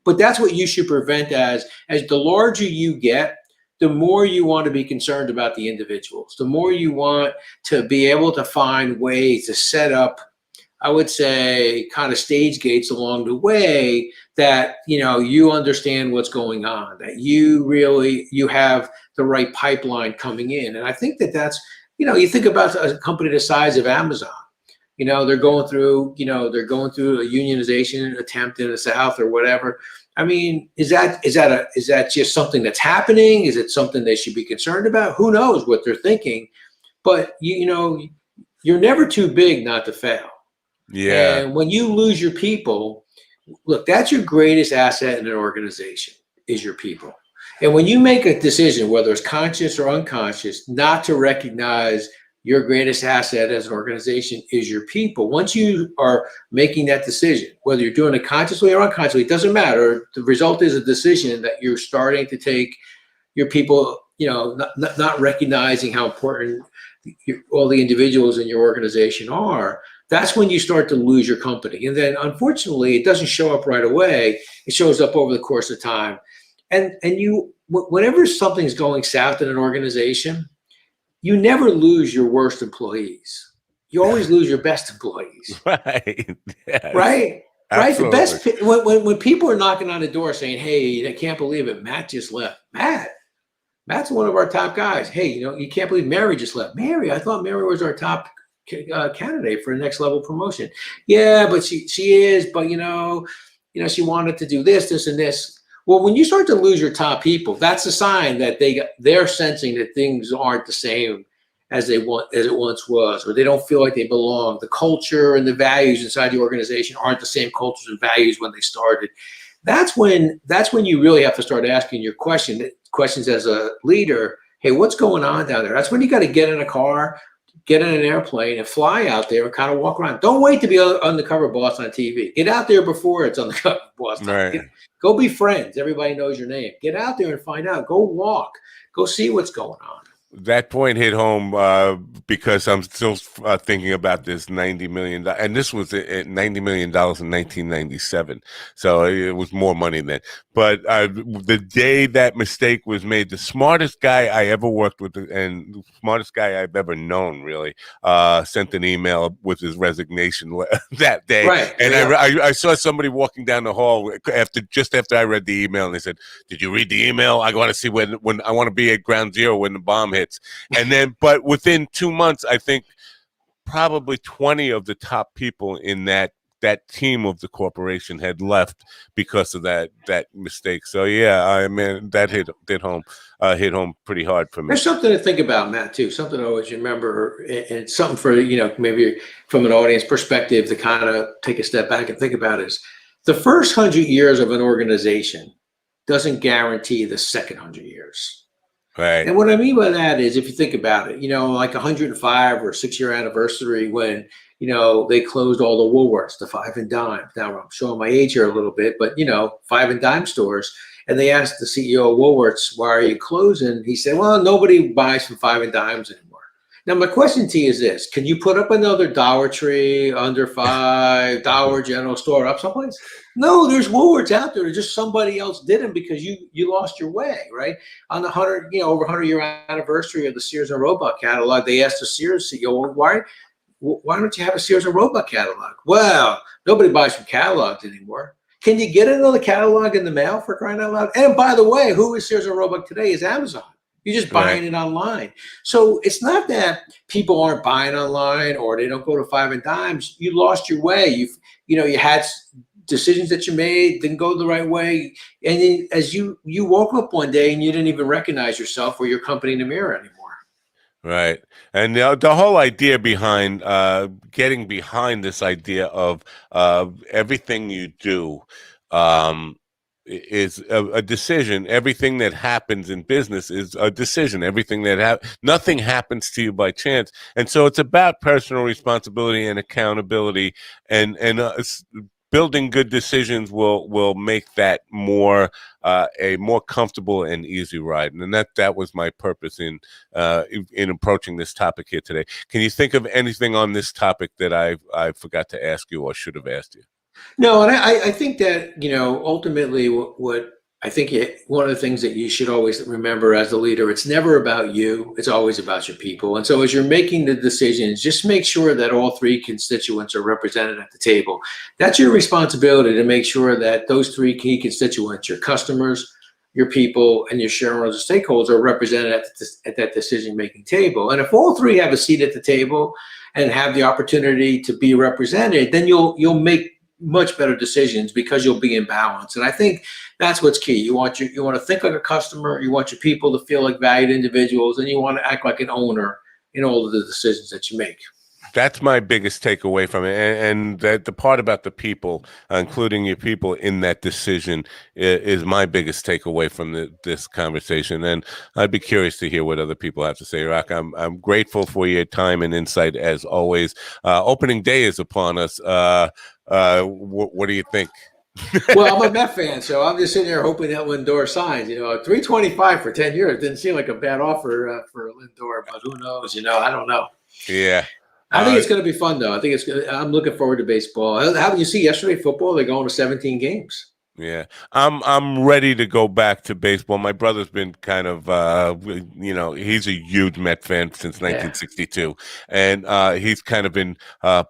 but that's what you should prevent. As the larger you get, the more you want to be concerned about the individuals, the more you want to be able to find ways to set up, I would say, kind of stage gates along the way, that you understand what's going on, that you have the right pipeline coming in. And I think that's, you think about a company the size of Amazon. They're going through a unionization attempt in the South or whatever. I mean, is that just something that's happening? Is it something they should be concerned about? Who knows what they're thinking? But you're never too big not to fail. Yeah. And when you lose your people, look, that's your greatest asset in an organization. is your people. And when you make a decision, whether it's conscious or unconscious, not to recognize your greatest asset as an organization is your people. Once you are making that decision, whether you're doing it consciously or unconsciously, it doesn't matter. The result is a decision that you're starting to take your people, not recognizing how important all the individuals in your organization are. That's when you start to lose your company. And then unfortunately, it doesn't show up right away. It shows up over the course of time. And whenever something's going south in an organization, you never lose your worst employees. You always lose your best employees. Right. Yes. Right. Right. Absolutely. The best when people are knocking on the door saying, "Hey, I can't believe it. Matt just left." Matt's one of our top guys. Hey, you can't believe Mary just left. Mary, I thought Mary was our top candidate for a next level promotion. Yeah, but she is. But she wanted to do this, and this. Well, when you start to lose your top people, that's a sign that they're sensing that things aren't the same as it once was, or they don't feel like they belong. The culture and the values inside the organization aren't the same cultures and values when they started. That's when you really have to start asking your questions as a leader. Hey, what's going on down there? That's when you got to get in a car, get in an airplane, and fly out there and kind of walk around. Don't wait to be undercover boss on TV. Get out there before it's undercover boss. Right. Go be friends. Everybody knows your name. Get out there and find out. Go walk. Go see what's going on. That point hit home because I'm still thinking about this $90 million, and this was at $90 million in 1997, so it was more money then. But the day that mistake was made, the smartest guy I ever worked with, and the smartest guy I've ever known, really, sent an email with his resignation that day. Right. And I saw somebody walking down the hall just after I read the email, and they said, "Did you read the email? I want to see when I want to be at ground zero when the bomb hits." And then, but within 2 months, I think probably 20 of the top people in that team of the corporation had left because of that mistake. So yeah, I mean, that hit home pretty hard for me. There's something to think about, Matt, too. Something to always remember, and something for maybe from an audience perspective to kind of take a step back and think about is the first 100 years of an organization doesn't guarantee the second 100 years. Right. And what I mean by that is, if you think about it, like 105 or 6-year anniversary when, they closed all the Woolworths, the 5 and dime. Now I'm showing my age here a little bit, but 5 and dime stores. And they asked the CEO of Woolworths, "Why are you closing?" He said, "Well, nobody buys from 5 and dimes anymore." Now, my question to you is this: can you put up another Dollar Tree, under $5, Dollar General store up someplace? No, there's Woolworths out there. Just somebody else did them because you lost your way, right? On the over 100-year anniversary of the Sears and Roebuck catalog, they asked the Sears CEO, "Well, why don't you have a Sears and Roebuck catalog?" "Well, nobody buys from catalogs anymore." Can you get another catalog in the mail, for crying out loud? And by the way, who is Sears and Roebuck today? Is Amazon. You're just buying it online. So it's not that people aren't buying online or they don't go to 5 and dimes. You lost your way. You had decisions that you made, didn't go the right way. And then as you woke up one day and you didn't even recognize yourself or your company in the mirror anymore. Right. And the whole idea behind getting behind this idea of everything you do is a decision. Everything that happens in business is a decision. Everything nothing happens to you by chance. And so it's about personal responsibility and accountability, and building good decisions will make that more a more comfortable and easy ride. And that was my purpose in approaching this topic here today. Can you think of anything on this topic that I forgot to ask you or should have asked you? No, and I think that, ultimately what I think one of the things that you should always remember as a leader, it's never about you, it's always about your people. And so as you're making the decisions, just make sure that all 3 constituents are represented at the table. That's your responsibility, to make sure that those 3 key constituents, your customers, your people, and your shareholders and stakeholders, are represented at that decision-making table. And if all 3 have a seat at the table and have the opportunity to be represented, then you'll make much better decisions because you'll be in balance. And I think that's what's key. You want to think like a customer, you want your people to feel like valued individuals, and you want to act like an owner in all of the decisions that you make. That's my biggest takeaway from it, and that the part about the people, including your people in that decision, is my biggest takeaway from this conversation. And I'd be curious to hear what other people have to say. Rock, I'm grateful for your time and insight as always. Opening day is upon us. What do you think? Well, I'm a Met fan, so I'm just sitting there hoping that Lindor signs. 325 for 10 years didn't seem like a bad offer for Lindor, but who knows? I don't know. Yeah. I think it's going to be fun, though. I'm looking forward to baseball. How did you see yesterday football? They're going to 17 games. Yeah, I'm ready to go back to baseball. My brother's been kind of, he's a huge Met fan since 1962, and he's kind of been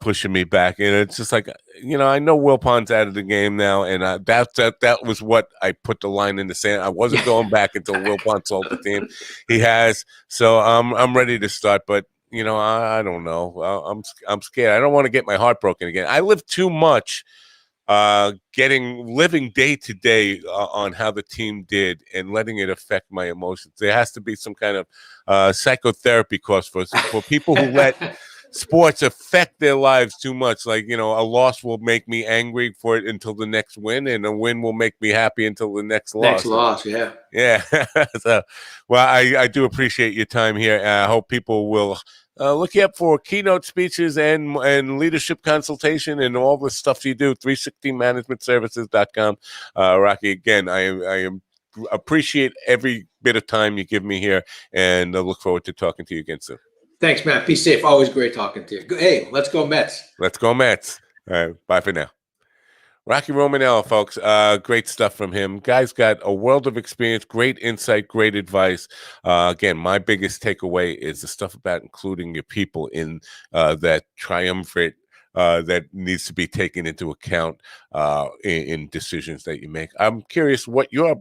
pushing me back. And it's just like, I know Wilpon's out of the game now, and that was what I put the line in the sand. I wasn't going back until Wilpon sold the team. He has, so I'm ready to start, but. I don't know. I'm scared. I don't want to get my heart broken again. I live too much living day to day on how the team did and letting it affect my emotions. There has to be some kind of psychotherapy course for people who let sports affect their lives too much. Like, a loss will make me angry for it until the next win, and a win will make me happy until the next loss. Next loss, yeah. Yeah. So, well, I do appreciate your time here. I hope people will look you up for keynote speeches and leadership consultation and all the stuff you do. 360managementservices.com. Rocky, again, I appreciate every bit of time you give me here, and I look forward to talking to you again soon. Thanks, Matt. Be safe. Always great talking to you. Hey, let's go Mets. Let's go Mets. All right, bye for now. Rocco Romanella, folks. Great stuff from him. Guy's got a world of experience, great insight, great advice. Again, my biggest takeaway is the stuff about including your people in that triumvirate that needs to be taken into account in decisions that you make. I'm curious what your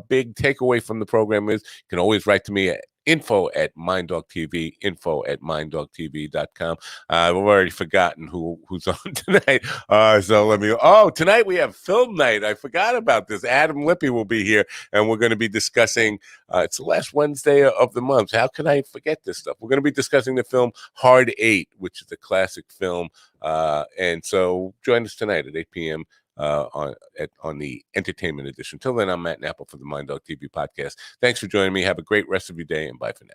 big takeaway from the program is. You can always write to me at info@minddogtv, info@minddogtv.com. I've already forgotten who's on tonight. So let me, tonight we have film night. I forgot about this. Adam Lippy will be here, and we're going to be discussing, it's the last Wednesday of the month. How can I forget this stuff? We're going to be discussing the film Hard Eight, which is a classic film. And so join us tonight at 8 p.m. On the entertainment edition. Till then, I'm Matt Napple for the Mind Dog TV podcast. Thanks for joining me. Have a great rest of your day, and bye for now.